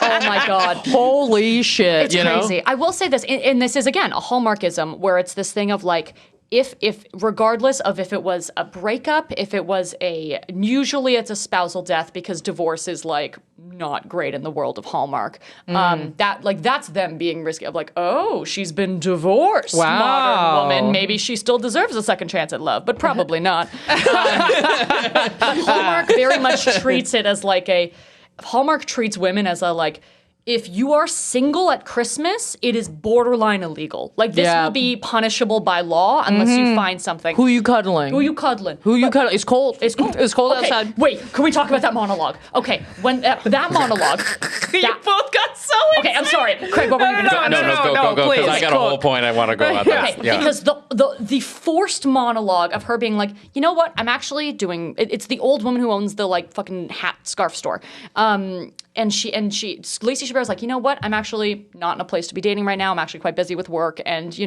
Oh my God. Holy shit. It's crazy. I will say this, and this is, again, a Hallmarkism where it's this thing of like, if regardless of if it was a breakup, if it was usually it's a spousal death because divorce is like not great in the world of Hallmark. That's them being risky of like, oh, she's been divorced, modern woman. Maybe she still deserves a second chance at love, but probably not. But Hallmark very much treats it as like Hallmark treats women as a like, if you are single at Christmas, it is borderline illegal. Like, this will be punishable by law unless you find something. Who you cuddling? Who you cuddling? It's cold. It's cold. It's cold Okay, outside. wait, can we talk about that monologue? Okay, when that monologue. You both got so Okay, I'm sorry. Craig, what were you going to say? No, go, because I got a whole point I want to go about this. Okay, because the forced monologue of her being like, you know what, I'm actually doing, it's the old woman who owns the like fucking hat scarf store. And Lacey Chabert is like, you know what? I'm actually not in a place to be dating right now. I'm actually quite busy with work, and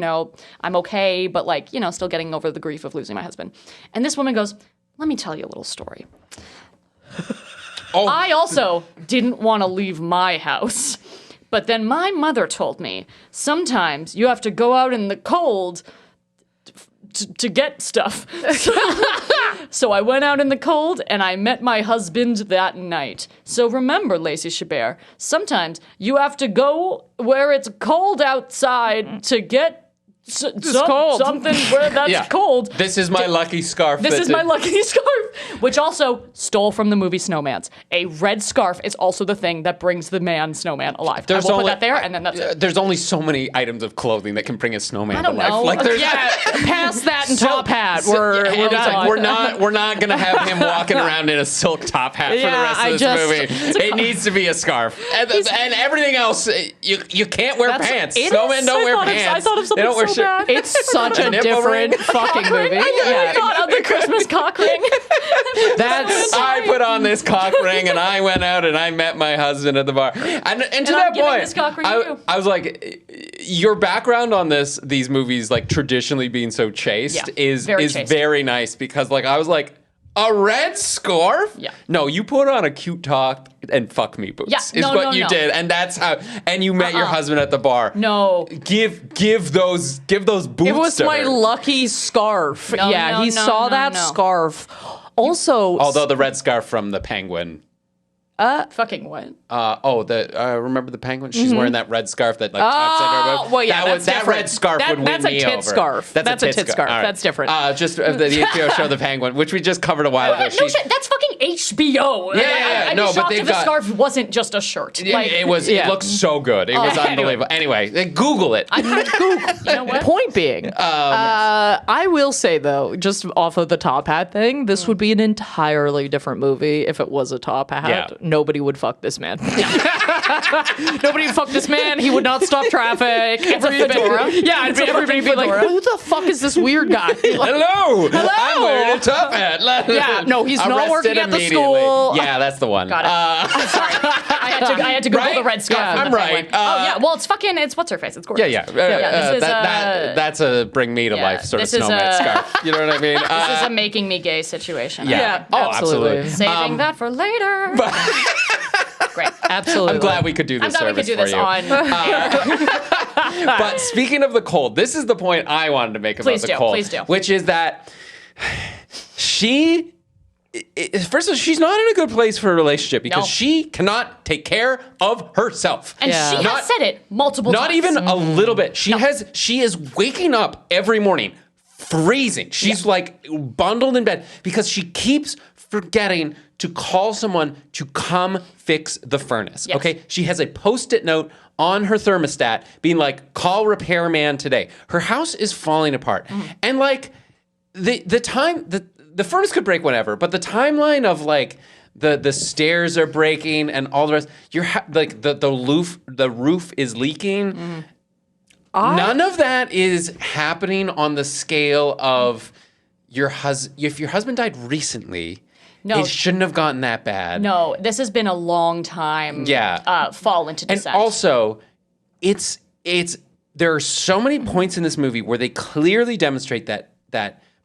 I'm okay, but like, still getting over the grief of losing my husband. And this woman goes, let me tell you a little story. I also didn't want to leave my house, but then my mother told me sometimes you have to go out in the cold to get stuff. So I went out in the cold and I met my husband that night. So remember, Lacey Chabert, sometimes you have to go where it's cold outside to get cold. something where that's cold. This is my lucky scarf. This is my lucky scarf, which also stole from the movie Snowman's. A red scarf is also the thing that brings the man snowman alive. I will put that there, and then that's it. There's only so many items of clothing that can bring a snowman to life. know. Like there's past that and top hat. We're not gonna have him walking around in a silk top hat for the rest of this movie. It needs to be a scarf, and everything else you can't wear pants. Snowmen don't wear pants. I thought of something so bad. It's such a different fucking movie. I thought of the Christmas cock ring. I put on this cock ring and I went out and I met my husband at the bar. And to that point, I was like, your background on these movies, like traditionally being so chaste, is very nice, because like I was like, a red scarf? Yeah. No, you put on a cute top and fuck me boots. Is what you did, and that's how. And you met your husband at the bar. No. Give those boots. It was to my her. lucky scarf. He saw that scarf. Also, although the red scarf from the Penguin Fucking what? Remember the penguin? She's wearing that red scarf that like tucks in her boat. Well, yeah, that's that different. red scarf would win that's a me tit over. scarf. That's a tit scarf. All right. That's different. Just the HBO show The Penguin, which we just covered a while ago. No shit, that's fucking HBO. Yeah. I'd No, be but shocked they've if the got- scarf wasn't just a shirt. It was. Yeah. It looks so good. It was unbelievable. Anyway, Google it. You know what? Point being, I will say though, just off of the top hat thing, this would be an entirely different movie if it was a top hat. Yeah. Nobody would fuck this man. Nobody would fuck this man. He would not stop traffic. fedora. Yeah, and everybody would be like, who the fuck is this weird guy? Like, Hello. I'm wearing a top hat. Yeah, no, he's not Arrested working at the immediately. school. Yeah, that's the one. Got it. Sorry. I had to Google Right? the red scarf. Yeah, and I'm the right. penguin. Oh, yeah. Well, it's what's her face? It's gorgeous. Yeah. This is, that's a bring me to yeah, life sort of this is snowman a- scarf. You know what I mean? This is a making me gay situation. Yeah, Oh, absolutely. absolutely. Saving that for later. Great. Absolutely. I'm glad we could do this I'm glad we service could do this for you. on. But speaking of the cold, this is the point I wanted to make about Please the do, cold. please do. Which is that first of all, she's not in a good place for a relationship because No. she cannot take care of herself. And Yeah. she has Not- said it multiple times. Not even a little bit. She is waking up every morning freezing. She's like bundled in bed because she keeps forgetting to call someone to come fix the furnace. Yes. Okay? She has a post-it note on her thermostat being like, call repairman today. Her house is falling apart. And like the furnace could break whenever, but the timeline of like the stairs are breaking and all the rest, like the roof is leaking. None of that is happening on the scale of your husband. If your husband died recently, No. it shouldn't have gotten that bad. No, this has been a long time. Yeah. Fall into And descent. also, it's there are so many points in this movie where they clearly demonstrate that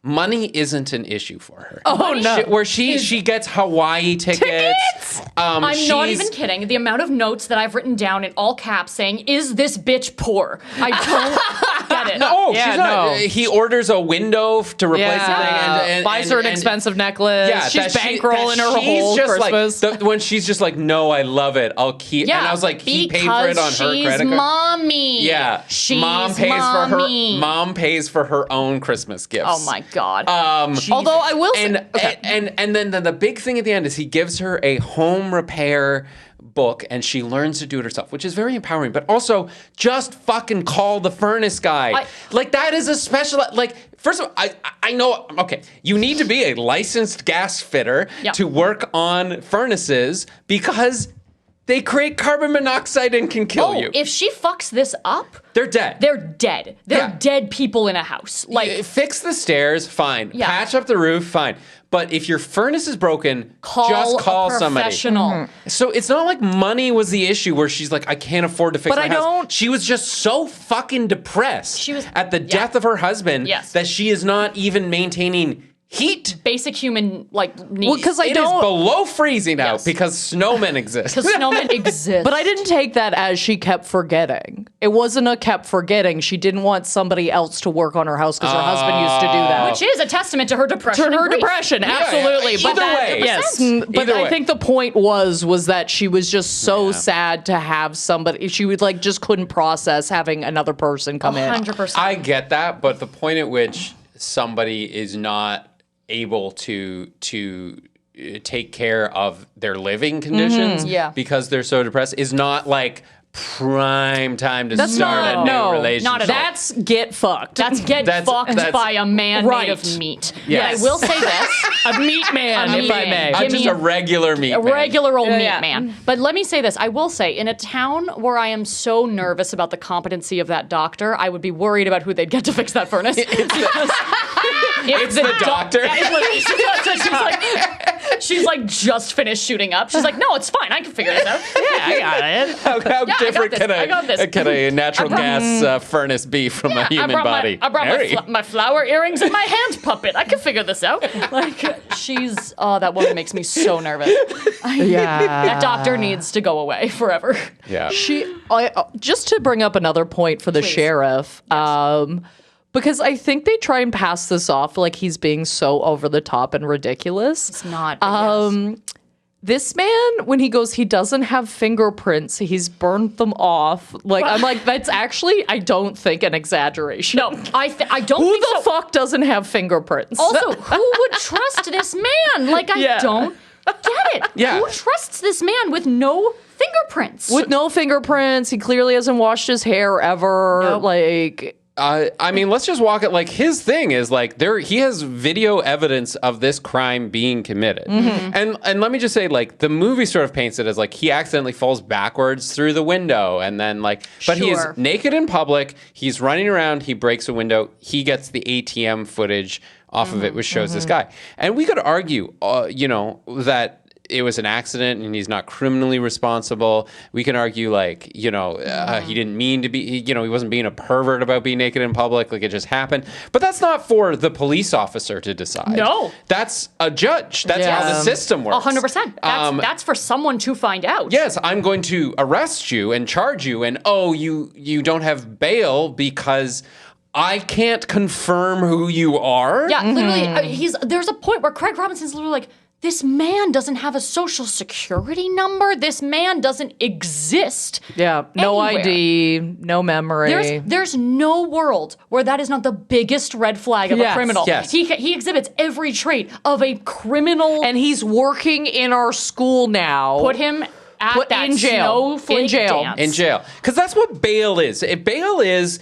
money isn't an issue for her. Oh, no. Where she gets Hawaii tickets. I'm not she's- even kidding. The amount of notes that I've written down in all caps saying, "Is this bitch poor?" I don't get it. Oh, Yeah, she's not. no. He orders a window to replace the thing and buys her an expensive necklace. Yeah, she's that she- bankrolling that her she's whole just Christmas. Like, when she's just like, no, I love it. I'll keep. Yeah, And I was like, he paid for it on her she's credit card. mommy. Yeah, she's mom pays mommy. for her. Mom pays for her own Christmas gifts. Oh my god. Although I will say, And then the big thing at the end is he gives her a home repair book and she learns to do it herself, which is very empowering. But also, just fucking call the furnace guy. Like that is a special. Like first of all, I know. Okay, you need to be a licensed gas fitter Yeah. to work on furnaces because they create carbon monoxide and can kill you. If she fucks this up, They're dead. they're dead. They're Yeah. dead people in a house. Like Fix the stairs, fine. Yeah. Patch up the roof, fine. But if your furnace is broken, call just call a somebody. professional. So it's not like money was the issue where she's like, I can't afford to fix But my I house. don't- She was just so fucking depressed She was- at the death of her husband Yes. that she is not even maintaining heat. Basic human needs. because I It is don't. below freezing out Yes. because snowmen exist. because snowmen exist. But I didn't take that as she kept forgetting. It wasn't a kept forgetting. She didn't want somebody else to work on her house because her husband used to do that. which is a testament to her depression. To and her grief. depression, absolutely. Either But way. yes. 100%. But Either I way. think the point was that she was just so sad to have somebody. She would like just couldn't process having another person come in. 100%. I get that, but the point at which somebody is not able to take care of their living conditions Yeah. because they're so depressed is not like prime time to That's start not a new no. relationship. Not at all. That's get fucked. That's get fucked that's- by a man Right. made of meat. Yes. But I will say this. a meat man, A if meat I may. man. I'm give just me a regular meat A man. regular old meat yeah. man. But let me say this. I will say, in a town where I am so nervous about the competency of that doctor, I would be worried about who they'd get to fix that furnace. It's the doctor. She's like just finished shooting up. She's like, no, it's fine. I can figure this out. Yeah, I got it. How I got different this. can I got this. can a natural gas furnace be from a human body? I brought Harry. my flower earrings and my hand puppet. I can figure this out. Like that woman makes me so nervous. Yeah. That doctor needs to go away forever. Yeah. Just to bring up another point for the Please. sheriff, because I think they try and pass this off like he's being so over the top and ridiculous. It's not. But yes. this man, when he goes, he doesn't have fingerprints. He's burnt them off. Like, I'm like, that's actually, I don't think, an exaggeration. No, I don't Who think the fuck doesn't have fingerprints? Also, who would trust this man? Like, I don't get it. Yeah. Who trusts this man with no fingerprints? With no fingerprints. He clearly hasn't washed his hair ever. Nope. Like... I mean, let's just walk it. Like, his thing is like he has video evidence of this crime being committed, and let me just say, like, the movie sort of paints it as like he accidentally falls backwards through the window, and then like, but he's naked in public. He's running around. He breaks a window. He gets the ATM footage off of it, which shows this guy, and we could argue, that it was an accident and he's not criminally responsible. We can argue, like, he didn't mean to be, he wasn't being a pervert about being naked in public. Like, it just happened. But that's not for the police officer to decide. No. That's a judge. That's how the system works. 100%. That's for someone to find out. Yes, I'm going to arrest you and charge you. And, you don't have bail because I can't confirm who you are. Yeah, literally, there's a point where Craig Robinson's literally like, this man doesn't have a social security number. This man doesn't exist. Yeah, no anywhere. ID, no memory. There's no world where that is not the biggest red flag of a criminal. Yes. He exhibits every trait of a criminal. And he's working in our school now. Put him at that in jail. snowflake In jail. dance. In jail. Because that's what bail is. Bail is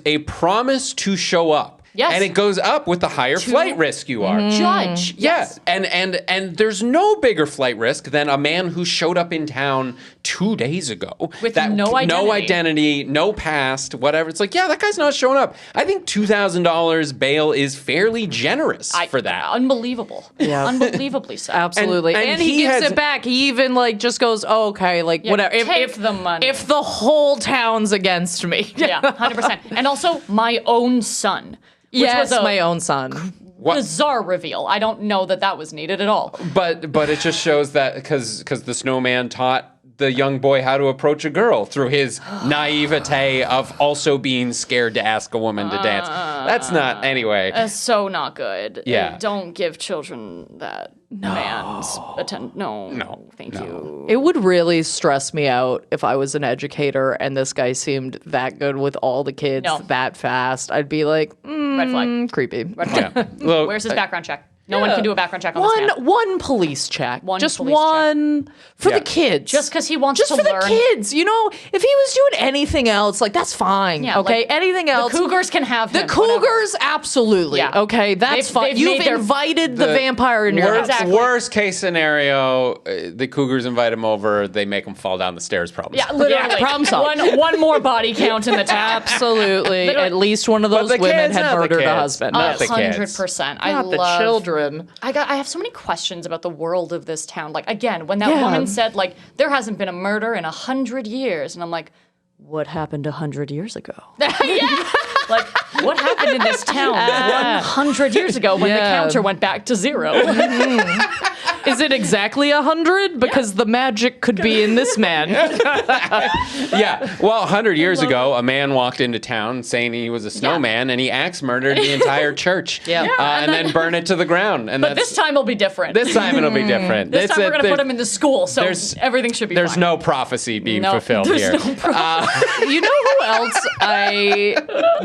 a promise to show up. Yes. And it goes up with the higher flight risk you are. Judge. Yes. And there's no bigger flight risk than a man who showed up in town 2 days ago. With no identity. No identity, no past, whatever. It's like, yeah, that guy's not showing up. I think $2,000 bail is fairly generous for that. Unbelievable. Yeah. Unbelievably so. Absolutely. And And he gives has- it back. He even just goes, oh, okay, whatever. take the money. If the whole town's against me. Yeah, 100%. And also, my own son. Which Yes, was a my own son. bizarre reveal. I don't know that was needed at all. But it just shows that because the snowman taught the young boy how to approach a girl through his naivete of also being scared to ask a woman to dance. That's not, anyway. That's so not good. Yeah. Don't give children that man's attention. No, thank you. It would really stress me out if I was an educator and this guy seemed that good with all the kids that fast. I'd be like, Red flag. creepy. Red flag. Yeah. Well, Where's his background check? No one can do a background check on this man. One police check. Just police one for Yeah. the kids. Just because he wants Just to for learn. the kids. If he was doing anything else, that's fine. Yeah, okay? like, Anything else. The Cougars can have The him. Cougars, absolutely. Yeah. Okay, that's They've- fine. they've You've made their- invited the vampire in your house. Exactly. Worst case scenario, the Cougars invite him over, they make him fall down the stairs, probably. Yeah, literally. problem solved. One more body count in the town. Absolutely. Literally. At least one of But those the women kids, had not the murdered a kids. husband. Not the kids. 100%. Not the children. I have so many questions about the world of this town. Like, again, when that woman said, there hasn't been a murder in 100 years. And I'm like, What happened 100 years ago? yeah. Like, what happened in this town 100 years ago when the counter went back to 0? Is it exactly 100? Because the magic could be in this man. Yeah. Well, 100 years ago, a man walked into town saying he was a snowman, and he axe murdered the entire church. And then burn it to the ground. And But this time will be different. this time it'll be different. This time we're going to put him in the school, so there's- everything should be There's fine. no prophecy being No, fulfilled there's here. no problem. You know who else I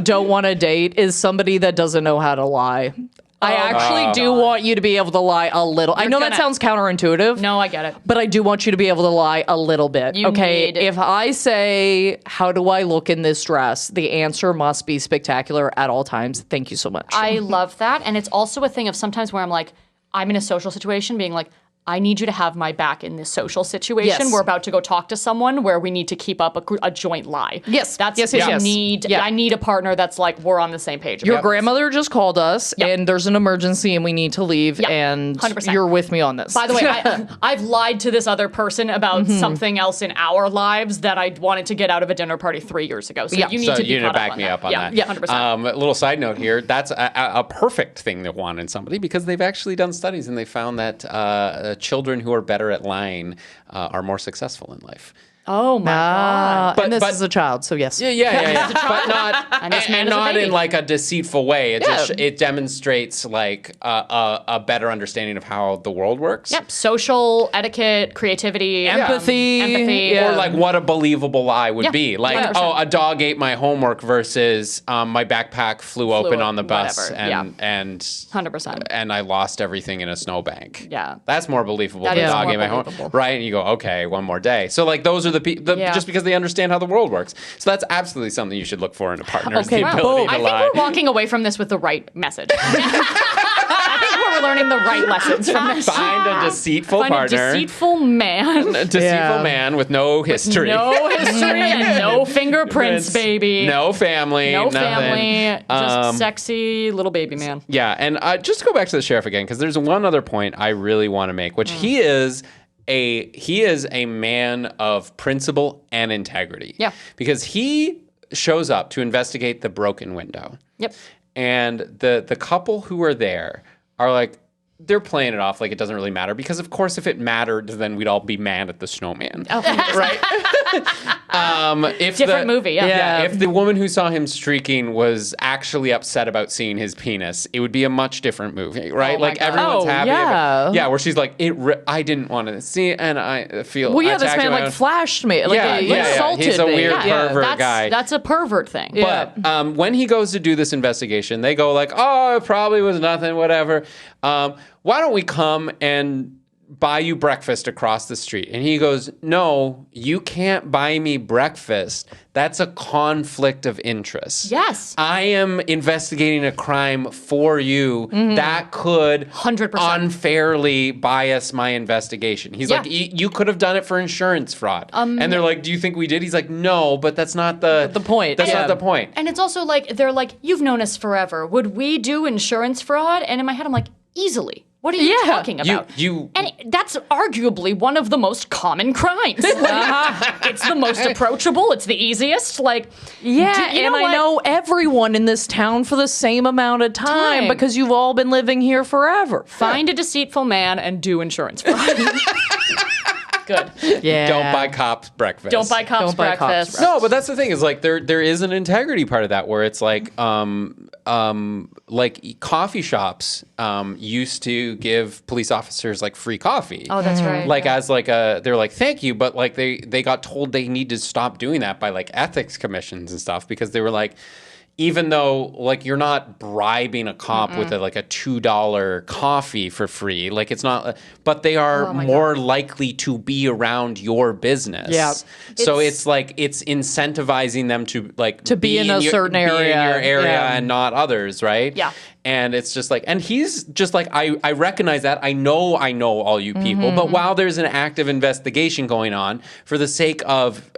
don't want to date is somebody that doesn't know how to lie. I actually do want you to be able to lie a little. I know that gonna- sounds counterintuitive. No, I get it. But I do want you to be able to lie a little bit. You okay. need- If I say, how do I look in this dress? The answer must be spectacular at all times. Thank you so much. I love that. And it's also a thing of sometimes where I'm like, I'm in a social situation being like, I need you to have my back in this social situation. Yes. We're about to go talk to someone where we need to keep up a joint lie. Yes. That's Yes, yes, I yes. need. Yeah. I need a partner that's like we're on the same page. Your about grandmother just called us and there's an emergency and we need to leave and 100%. you're with me on this. By the way, I've lied to this other person about something else in our lives that I wanted to get out of a dinner party 3 years ago. So you need So to be you need to caught back on me that. up on yeah, that. Yeah, 100%. A little side note here. That's a perfect thing to want in somebody because they've actually done studies and they found that children who are better at lying are more successful in life. Oh my god! And this but- is a child, so yes. Yeah. But not And this man and is a not baby. in like a deceitful way. It just Yeah. it demonstrates like a better understanding of how the world works. Yep, social etiquette, creativity, Empathy. empathy. Yeah. Or like what a believable lie would Yeah, be. Like, 100%. oh, a dog ate my homework versus my backpack flew open on the bus whatever, and 100%. and I lost everything in a snowbank. Yeah. That's more believable That than is dog more ate my homework. believable. Right? And you go, okay, one more day. So like those are Yeah. just because they understand how the world works. So that's absolutely something you should look for in a partner. is Okay, the wow. ability Boom. to I think lie. we're walking away from this with the right message. I think we're learning the right lessons from this. Find a deceitful Find partner. a deceitful man. A deceitful Yeah. man with no history. No history and no fingerprints, baby. No family. No nothing. family. Just Um, sexy little baby man. Yeah, and just to go back to the sheriff again, because there's one other point I really want to make, which he is a man of principle and integrity. Yeah. Because he shows up to investigate the broken window. Yep. And the couple who are there are like, they're playing it off like it doesn't really matter, because of course if it mattered, then we'd all be mad at the snowman. Oh, Right? If different movie. Yeah. Yeah, if the woman who saw him streaking was actually upset about seeing his penis, it would be a much different movie, right? Oh my like God. everyone's Oh, happy. yeah. Yeah, where she's like, I didn't want to see it, and I feel. Well, yeah, this attacked man my like own- flashed me. Like, Yeah, he yeah. insulted He's a me. weird pervert guy. That's a pervert thing. Yeah. But when he goes to do this investigation, they go like, "Oh, it probably was nothing, whatever. Why don't we come and buy you breakfast across the street?" And he goes, "No, you can't buy me breakfast. That's a conflict of interest. Yes. I am investigating a crime for you that could 100%. unfairly bias my investigation." He's Yeah. like, "You could have done it for insurance fraud." And they're like, "Do you think we did?" He's like, "No, but that's not the point. That's Yeah. not the point." And it's also like, they're like, you've known us forever. Would we do insurance fraud? And in my head, I'm like, easily. What are you Yeah. talking about? You And that's arguably one of the most common crimes. It's the most approachable. It's the easiest. Like, Yeah, you and know I what? know everyone in this town for the same amount of time because you've all been living here forever. Find a deceitful man and do insurance fraud. Good. Yeah. don't buy cops breakfast. Don't buy cops Don't buy cops breakfast. No, but that's the thing is like there is an integrity part of that where it's like coffee shops used to give police officers like free coffee. Oh, that's right. Like as like a they're like thank you, but like they got told they need to stop doing that by like ethics commissions and stuff, because they were like, even though like you're not bribing a cop with a $2 coffee for free, like it's not, but they are more likely to be around your business. Yeah. So it's like it's incentivizing them to like To be in a certain be in area. your area Yeah. and not others, right? Yeah. And it's just like, and he's just like, I recognize that. I know all you people, but while there's an active investigation going on, for the sake of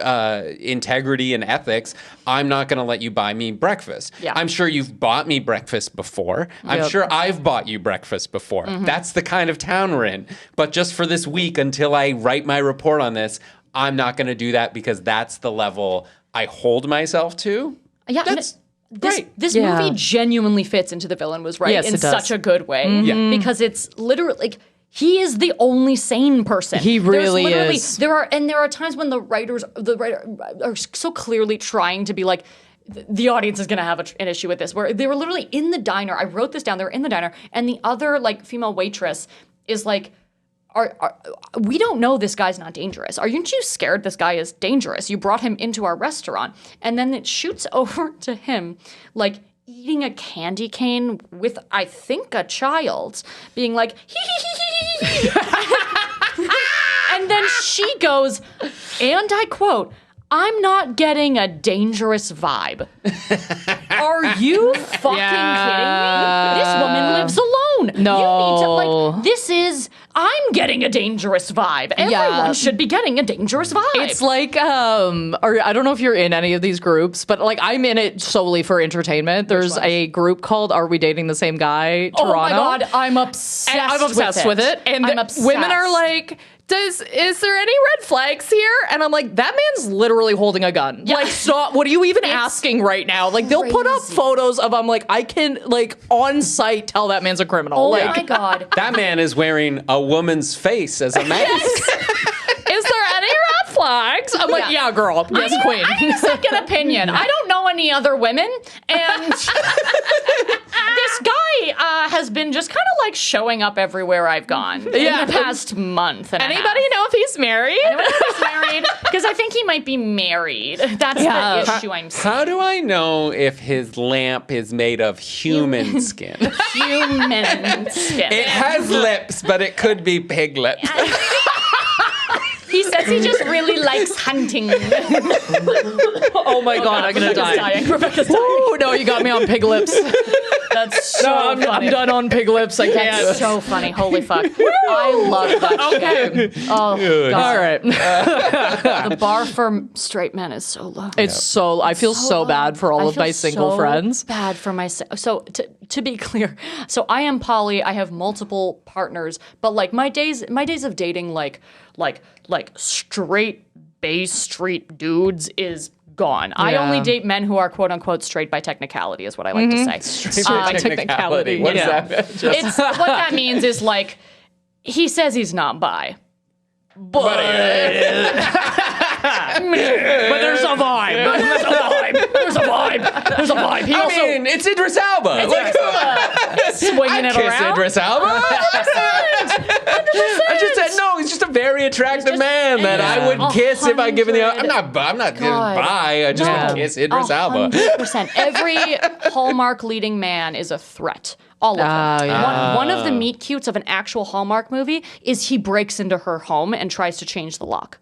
integrity and ethics, I'm not going to let you buy me breakfast. Yeah. I'm sure you've bought me breakfast before. I'm Yep. sure I've bought you breakfast before. That's the kind of town we're in. But just for this week, until I write my report on this, I'm not going to do that, because that's the level I hold myself to. Yeah, and That's this great. this Yeah. movie genuinely fits into the villain was right Yes, in it does. such a good way. Yeah. Because it's literally like he is the only sane person. He really is. There are times when the writer are so clearly trying to be like, the audience is going to have an issue with this, where they were literally in the diner. I wrote this down. They were in the diner, and the other like female waitress is like, we don't know this guy's not dangerous. Aren't you scared this guy is dangerous? You brought him into our restaurant. And then it shoots over to him like eating a candy cane with, I think, a child, being like, hee. And then she goes, and I quote, "I'm not getting a dangerous vibe." Are you fucking kidding me? This woman lives alone. No. You need to, like, I'm getting a dangerous vibe. Everyone should be getting a dangerous vibe. It's like, or I don't know if you're in any of these groups, but like I'm in it solely for entertainment. There's a group called "Are We Dating the Same Guy?" Toronto. Oh my God, I'm obsessed. And I'm obsessed with it. And I'm obsessed. women are like, is there any red flags here? And I'm like, that man's literally holding a gun. Yeah. Like, stop. What are you even asking right now? Like, they'll put up crazy. photos of, I'm like, I can, like, on site tell that man's a criminal. Oh like, my God. That man is wearing a woman's face as a mask. is there any red flags? likes. I'm like, yeah, girl. Yes, queen. I need a second opinion. I don't know any other women, and this guy has been just kind of like showing up everywhere I've gone in the past month. And Anybody know if he's married? Anyone know if he's married? Because I think he might be married. That's the issue I'm seeing. How do I know if his lamp is made of human skin? Human skin. It has lips, but it could be pig lips. He says he just really likes hunting. Oh my God, I'm gonna die. Rebecca's dying. Oh no, you got me on pig lips. That's so funny. I'm done on pig lips. I can't. That's so funny. Holy fuck. I love that shit. Oh, God. All right. The bar for straight men is so low. It's so. I feel so bad for all of my single friends. Bad for my. So to be clear, so I am poly. I have multiple partners, but like my days of dating like straight Bay Street dudes is gone. I only date men who are quote unquote straight by technicality, is what I like to say. Straight by technicality. What is that? It's what that means is like he says he's not bi. But there's a vibe. There's a vibe. He also it's Idris Elba. swinging it kiss around. Idris Elba. I just said no. He's just a very attractive man that I would kiss if I given the. I'm not bi. I just would kiss Idris Elba. 100%. Every Hallmark leading man is a threat. All of them. One of the meet cutes of an actual Hallmark movie is he breaks into her home and tries to change the lock.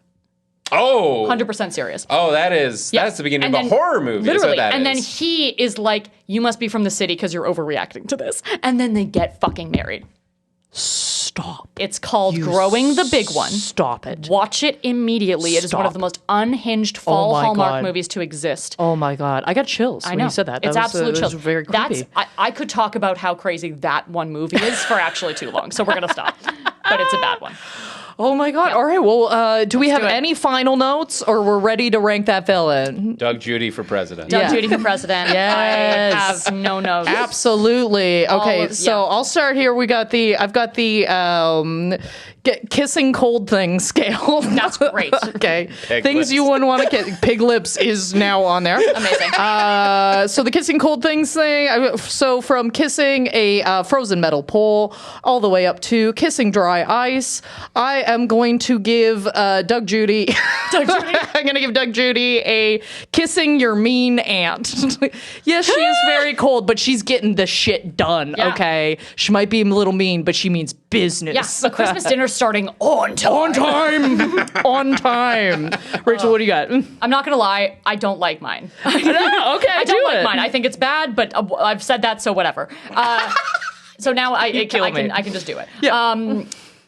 Oh. 100% serious. Oh, that's the beginning of a horror movie. Literally. That's what and that then is. he is like, you must be from the city because you're overreacting to this. And then they get fucking married. stop. It's called Growing the Big One. Stop it. Watch it immediately. It is one of the most unhinged fall Hallmark movies to exist. Oh my God. I got chills when you said that. It's absolute chills. That was very creepy. I could talk about how crazy that one movie is for actually too long, so we're going to stop. But it's a bad one. Oh my God. All right. Well, do we have any final notes or we're ready to rank that villain? Doug Judy for president. Doug Judy for president. Yes. I have no notes. Absolutely. Okay. I'll start here. I've got the kissing cold thing scale. That's great. Okay. Pig Things lips. you wouldn't want to kiss. Pig lips is now on there. Amazing. So the kissing cold things thing. So from kissing a frozen metal pole all the way up to kissing dry ice, I am going to give Doug Judy. I'm going to give Doug Judy a kissing your mean aunt. Yes, she is very cold, but she's getting the shit done. Yeah. Okay, she might be a little mean, but she means business. Yes, the Christmas dinner's starting on time. On time. On time. Rachel, what do you got? I'm not gonna lie, I don't like mine. Okay, I don't like mine. I think it's bad, but I've said that, so whatever. So now I can just do it. Yeah.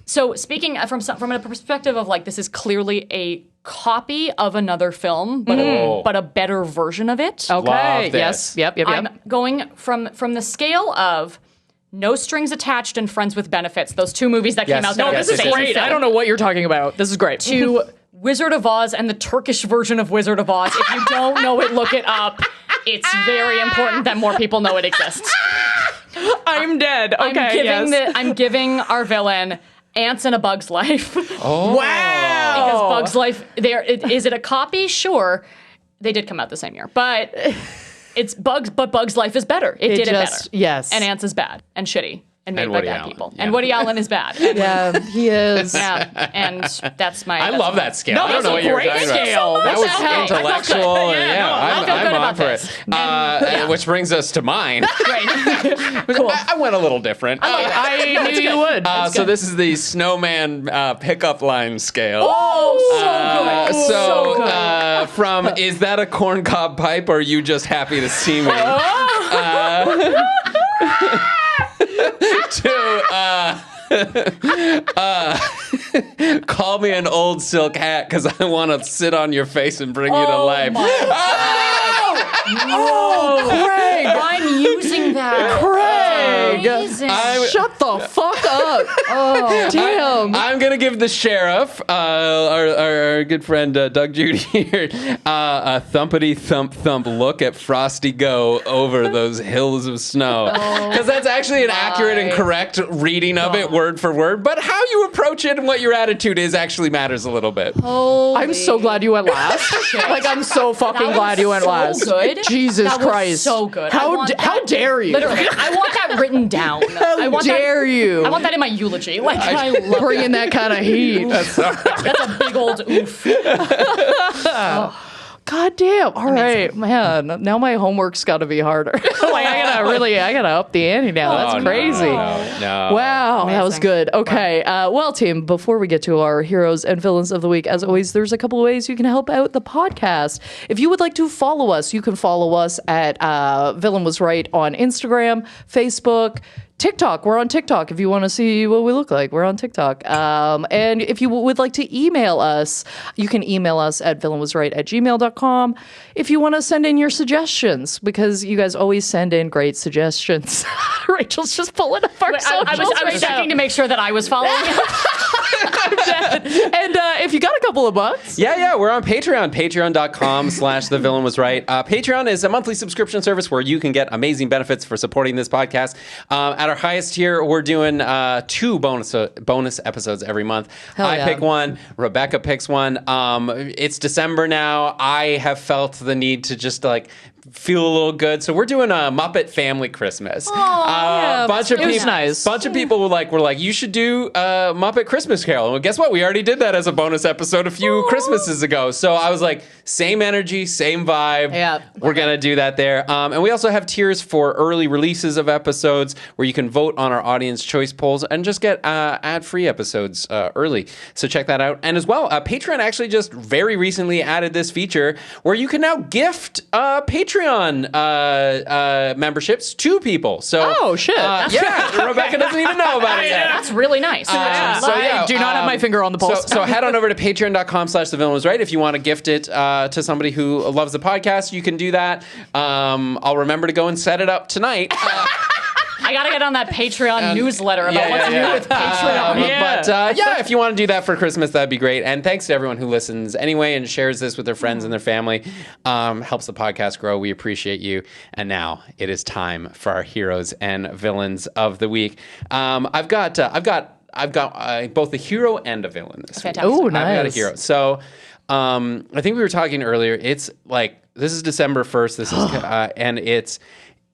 So speaking from a perspective of like this is clearly a copy of another film, but a better version of it. Okay. Love Yes. this. Yep. I'm going from the scale of No Strings Attached and Friends with Benefits, those two movies that came out that No, are this the is same great. film, I don't know what you're talking about. This is great. to Wizard of Oz and the Turkish version of Wizard of Oz. If you don't know it, look it up. It's very important that more people know it exists. I'm dead. Okay. I'm giving our villain Ants in a Bug's Life. Oh. Wow. Because Bug's Life, is it a copy? Sure. They did come out the same year. But Bug's Life is better. It did it better. Yes. And Ants is bad and shitty and made And by Woody bad Allen. people. Yeah. And Woody Allen is bad. And, Yeah, he is. yeah, and that's my... I love that scale. No, I don't that's know a what you were great talking about. scale. That What the hell? was intellectual. I feel I'm good on about for this. it. Which brings us to mine. Great. I went a little different. I knew you would. So this is the snowman pickup line scale. Oh, so good. So good. from is that a corncob pipe or are you just happy to see me? To call me an old silk hat because I want to sit on your face and bring you to life. Oh, Craig. I'm using that. Craig. Amazing. Shut the fuck up. Oh, damn. I'm going to give the sheriff, our good friend Doug Judy here, a thumpity thump look at Frosty go over those hills of snow. Because that's actually an accurate and correct reading of it word for word. But how you approach it and what your attitude is actually matters a little bit. I'm so glad you went last. Like, I'm so fucking glad you went last. Good. Jesus That was Christ. so good. How dare you? Literally, I want that written down. How dare you? I want that in my eulogy. Like, I love Bringing that kind of heat. That's a big old oof. God damn. All right, man. Now my homework's got to be harder. Like, I gotta up the ante now. That's crazy. No. Wow, that was good. Okay. Well, team, before we get to our heroes and villains of the week, as always, there's a couple of ways you can help out the podcast. If you would like to follow us, you can follow us at Villain Was Right on Instagram, Facebook, TikTok. We're on TikTok if you want to see what we look like. We're on TikTok. And if you would like to email us, you can email us at villainwasright@gmail.com if you want to send in your suggestions, because you guys always send in great suggestions. Rachel's just pulling up our socials. I was checking to make sure that I was following. And if you got a couple of bucks. Yeah, we're on Patreon, patreon.com/thevillainwasright. Patreon is a monthly subscription service where you can get amazing benefits for supporting this podcast. At our highest tier, we're doing 2 bonus episodes every month. I pick one, Rebecca picks one. It's December now. I have felt the need to just feel a little good, so we're doing a Muppet Family Christmas. Bunch of people were like, you should do a Muppet Christmas Carol. Well, guess what? We already did that as a bonus episode a few Christmases ago. So I was like, same energy, same vibe. Yeah. We're gonna do that there. And we also have tiers for early releases of episodes where you can vote on our audience choice polls and just get ad-free episodes early. So check that out. And as well, Patreon actually just very recently added this feature where you can now gift Patreon memberships to people. So shit. Rebecca doesn't even know about it yet. That's really nice. I do not have my finger on the pulse. So head on over to patreon.com/thevillainwasright if you want to gift it to somebody who loves the podcast. You can do that. I'll remember to go and set it up tonight. I gotta get on that Patreon newsletter about what's new with Patreon. But if you want to do that for Christmas, that'd be great. And thanks to everyone who listens anyway and shares this with their friends and their family. Helps the podcast grow. We appreciate you. And now it is time for our heroes and villains of the week. I've got both a hero and a villain this week. Oh, nice. I've got a hero. So I think we were talking earlier. It's this is December 1st. This is and it's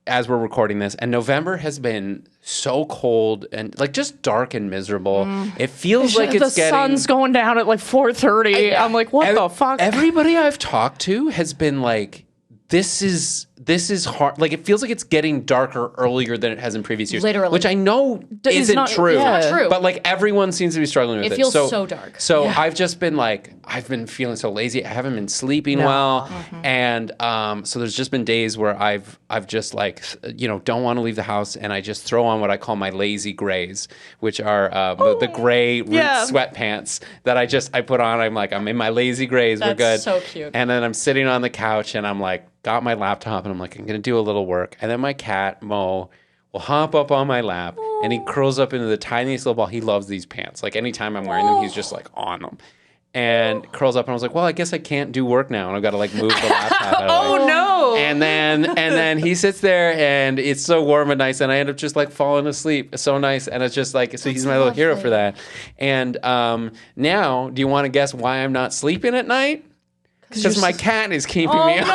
as we're recording this, and November has been so cold and just dark and miserable. It feels like it's the sun's going down at 4:30. I'm like, what the fuck? Everybody I've talked to has been like, this is hard. It feels like it's getting darker earlier than it has in previous years. Literally. Which I know isn't true. It's not true. But everyone seems to be struggling with it. It feels so dark. So I've just been I've been feeling so lazy. I haven't been sleeping well. And so there's just been days where I've just don't want to leave the house, and I just throw on what I call my lazy grays, which are the gray sweatpants that I put on. I'm in my lazy grays. We're good. That's so cute. And then I'm sitting on the couch and I'm got my laptop and I'm going to do a little work. And then my cat, Mo, will hop up on my lap and he curls up into the tiniest little ball. He loves these pants. Anytime I'm wearing them, he's just on them. And curls up and I was like, well, I guess I can't do work now. And I've got to move the laptop out of the way. No. And then he sits there and it's so warm and nice. And I end up just falling asleep. It's so nice. And it's just so he's my little hero for that. And now, do you want to guess why I'm not sleeping at night? Because my cat is keeping me up.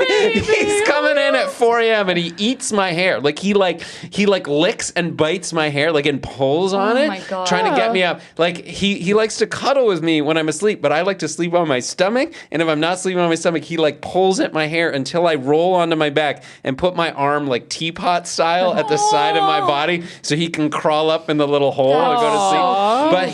He's coming in at 4 a.m. and he eats my hair. He licks and bites my hair and pulls on it, my God. trying to get me up. He likes to cuddle with me when I'm asleep, but I like to sleep on my stomach. And if I'm not sleeping on my stomach, he pulls at my hair until I roll onto my back and put my arm teapot style at the side of my body so he can crawl up in the little hole and go to sleep. But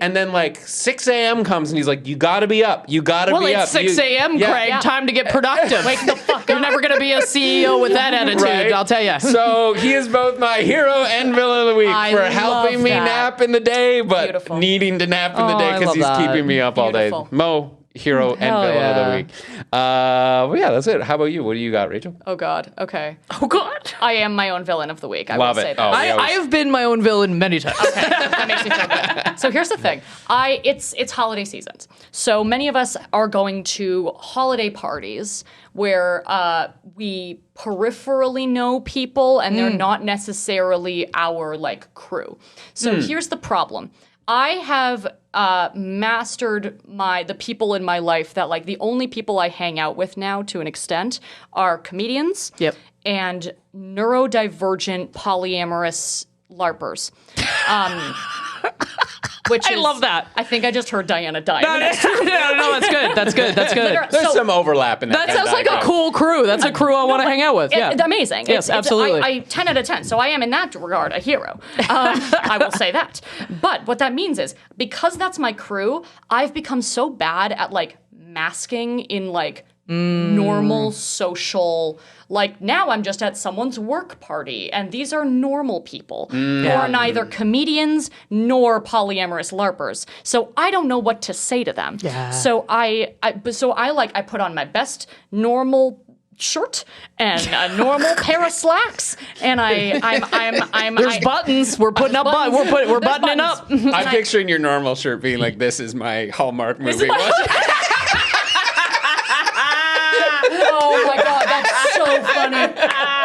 and then 6 a.m. comes and he's like, you gotta be up. You gotta be up. It's 6 a.m., Craig. Yeah. Time to get productive. Wake the fuck up. You're never going to be a CEO with that attitude, right? I'll tell you. So he is both my hero and villain of the week for helping me nap in the day, but needing to nap in the day because he's keeping me up all day. Mo, hero and Hell villain of yeah. the week. Well, yeah, that's it. How about you? What do you got, Rachel? Oh God. Okay. Oh God. I am my own villain of the week. I Love will it. say that. Oh, we I always- have been my own villain many times. That makes me feel good. So here's the thing. It's holiday seasons. So many of us are going to holiday parties where we peripherally know people and they're not necessarily our like crew. So here's the problem. I have mastered the people in my life that like the only people I hang out with now to an extent are comedians Yep. and neurodivergent polyamorous LARPers. Which I love that. I think I just heard Diana die. No, that's good. That's good. That's good. There's some overlap in that. That sounds like a cool crew. That's a crew I want to hang out with. Yeah. Amazing. Yes, absolutely. I 10 out of 10. So I am in that regard a hero. I will say that. But what that means is because that's my crew, I've become so bad at like masking in like normal social, like now I'm just at someone's work party and these are normal people who are neither comedians nor polyamorous LARPers. So I don't know what to say to them. Yeah. So I put on my best normal shirt and a normal pair of slacks and There's buttons. We're putting up buttons. We're There's buttoning up. buttons. I'm picturing your normal shirt being like, "This is my Hallmark movie." Oh my God, that's so funny.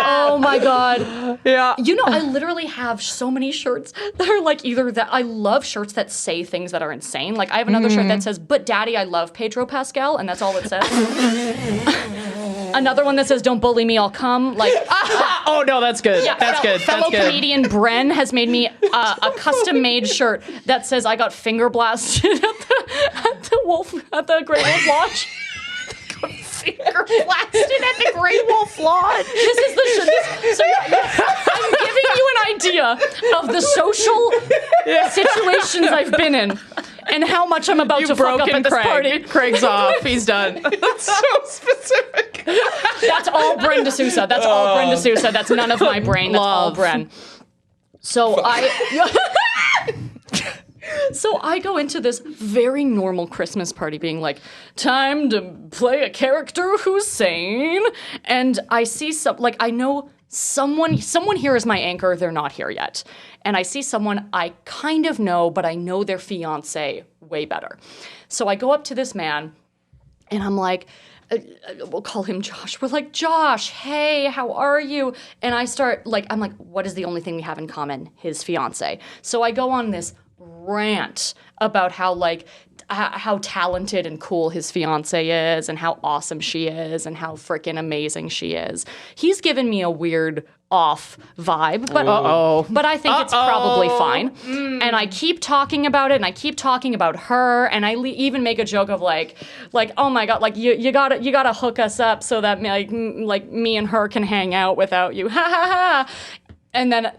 Oh my God. Yeah. You know, I literally have so many shirts that are like either that I love shirts that say things that are insane. Like I have another shirt that says, "But Daddy, I love Pedro Pascal," and that's all it says. Another one that says, "Don't bully me, I'll come." Like, Oh no, that's good. That's good. Fellow That's good. comedian Bren has made me a custom-made shirt that says, "I got finger blasted at the Great Wolf Lodge." Finger blasted at the Great Wolf Lodge. This is the shirt. I'm giving you an idea of the social situations I've been in and how much I'm about to fuck up at this party. Craig's off. He's done. That's so specific. That's all Bren D'Souza. That's all Bren D'Souza. That's none of my brain. That's all Love. Bren. So So I go into this very normal Christmas party being like, time to play a character who's sane. And I see I know someone here is my anchor. They're not here yet. And I see someone I kind of know, but I know their fiance way better. So I go up to this man and I'm like, we'll call him Josh. We're like, "Josh, hey, how are you?" And I start I'm like, what is the only thing we have in common? His fiance. So I go on this rant about how talented and cool his fiance is and how awesome she is and how freaking amazing she is. He's given me a weird off vibe, but I think it's probably fine. And I keep talking about it and I keep talking about her and I even make a joke of like, "Oh my God, like you gotta hook us up so that like me and her can hang out without you." Ha ha ha. And then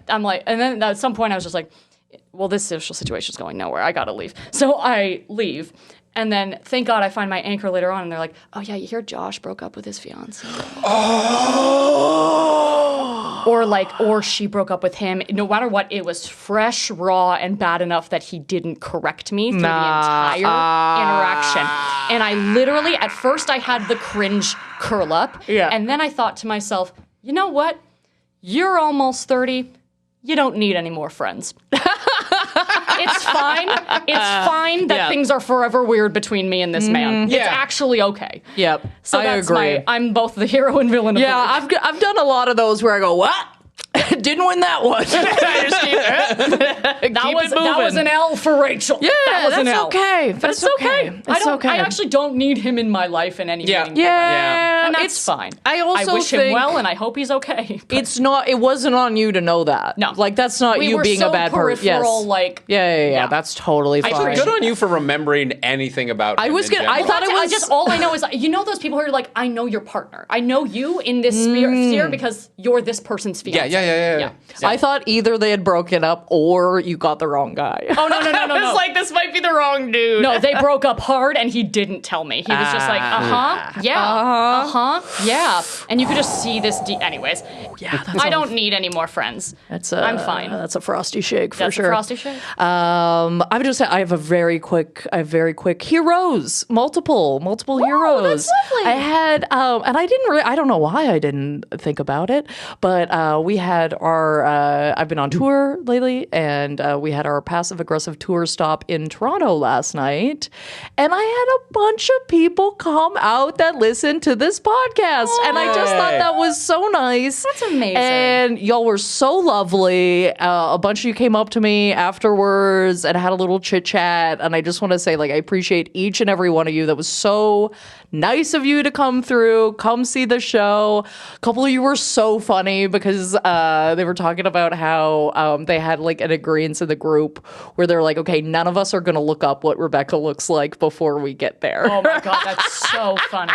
at some point I was just like, well, this social situation's going nowhere. I gotta leave. So I leave. And then, thank God, I find my anchor later on, and they're like, "Oh yeah, you hear Josh broke up with his fiance." Oh. Or she broke up with him. No matter what, it was fresh, raw, and bad enough that he didn't correct me through the entire interaction. And I literally, at first, I had the cringe curl up. Yeah. And then I thought to myself, you know what? You're almost 30. You don't need any more friends. It's fine. It's fine that things are forever weird betwin me and this man. Yeah. It's actually okay. Yep. So I that's agree. I'm both the hero and villain of the week. I've done a lot of those where I go, "What? Didn't win that one." I just keep it That was an L for Rachel. Yeah, that was an that's L. okay. But That's it's okay. It's okay. I actually don't need him in my life in any meaningful way. Yeah, And that's it's fine. I also wish him think well, and I hope he's okay. But It's not. It wasn't on you to know that. No. like that's not we you were being so a bad person. Yes. peripheral, Yeah. That's totally fine. Good on you for remembering anything about. I him was in gonna- I general. thought it was- just all I know is those people who are like, I know your partner. I know you in this sphere because you're this person's fiance. Yeah. I thought either they had broken up or you got the wrong guy. Oh, no. I was like, this might be the wrong dude. No, they broke up hard and he didn't tell me. He was just like, yeah. And you could just see this. Anyways, I don't need any more friends. I'm fine. That's a Frosty shake for That's sure. a Frosty shake. I would just say I have very quick heroes, multiple heroes. That's lovely. I had, and I don't know why I didn't think about it, but we had our, I've been on tour lately, and we had our passive aggressive tour stop in Toronto last night, and I had a bunch of people come out that listened to this podcast, and I just thought that was so nice. That's amazing. And y'all were so lovely. A bunch of you came up to me afterwards and had a little chit chat, and I just want to say, like, I appreciate each and every one of you. That was so nice of you to come through, come see the show. A couple of you were so funny because they were talking about how they had like an agreement in the group where they're like, okay, none of us are going to look up what Rebecca looks like before we get there. Oh my God, that's so funny.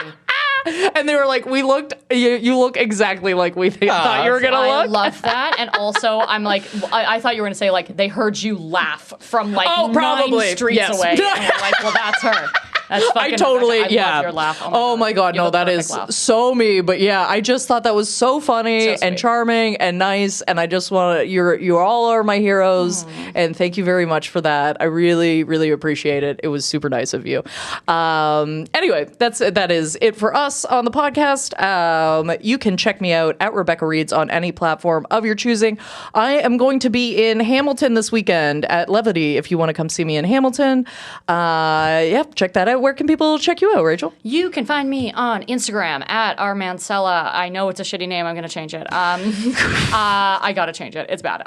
And they were like, you look exactly like we thought you were going to look. I love that. And also, I'm like, I thought you were going to say, like, they heard you laugh from like 9 streets away. And we're like, well, that's her. That's fucking. I totally, Rebecca. I love your laugh. Oh my God, no, that is so me. But yeah, I just thought that was so funny and charming and nice. And I just want to, you all are my heroes. And thank you very much for that. I really, really appreciate it. It was super nice of you. Anyway, that is it for us on the podcast. You can check me out at Rebecca Reads on any platform of your choosing. I am going to be in Hamilton this weekend at Levity. If you want to come see me in Hamilton, check that out. Where can people check you out, Rachel? You can find me on Instagram at rmancella. I know it's a shitty name. I'm going to change it. I got to change it. It's bad.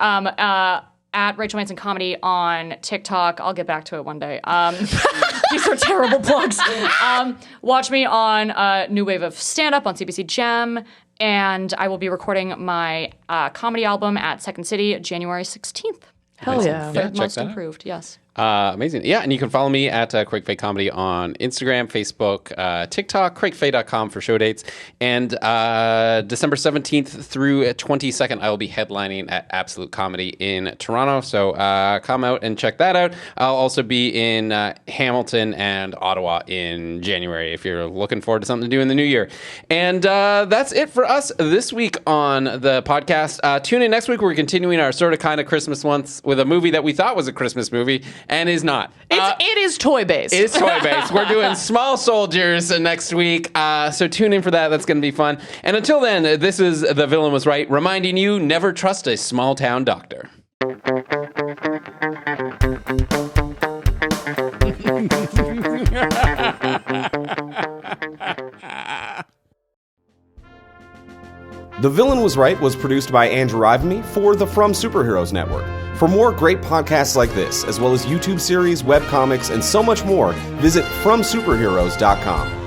At Rachel Manson Comedy on TikTok. I'll get back to it one day. These are terrible plugs. Watch me on New Wave of Stand-Up on CBC Gem. And I will be recording my comedy album at Second City January 16th. Hell yeah. Third most improved, yes. Amazing. Yeah, and you can follow me at Craig Fay Comedy on Instagram, Facebook, TikTok, craigfay.com for show dates. And December 17th through 22nd, I will be headlining at Absolute Comedy in Toronto. So come out and check that out. I'll also be in Hamilton and Ottawa in January if you're looking forward to something to do in the new year. And that's it for us this week on the podcast. Tune in next week. We're continuing our sort of kind of Christmas month with a movie that we thought was a Christmas movie and is not. It is toy-based. It is toy-based. We're doing Small Soldiers next week, so tune in for that. That's going to be fun. And until then, this is The Villain Was Right, reminding you, never trust a small-town doctor. The Villain Was Right was produced by Andrew Ivimey for the From Superheroes Network. For more great podcasts like this, as well as YouTube series, webcomics, and so much more, visit FromSuperheroes.com.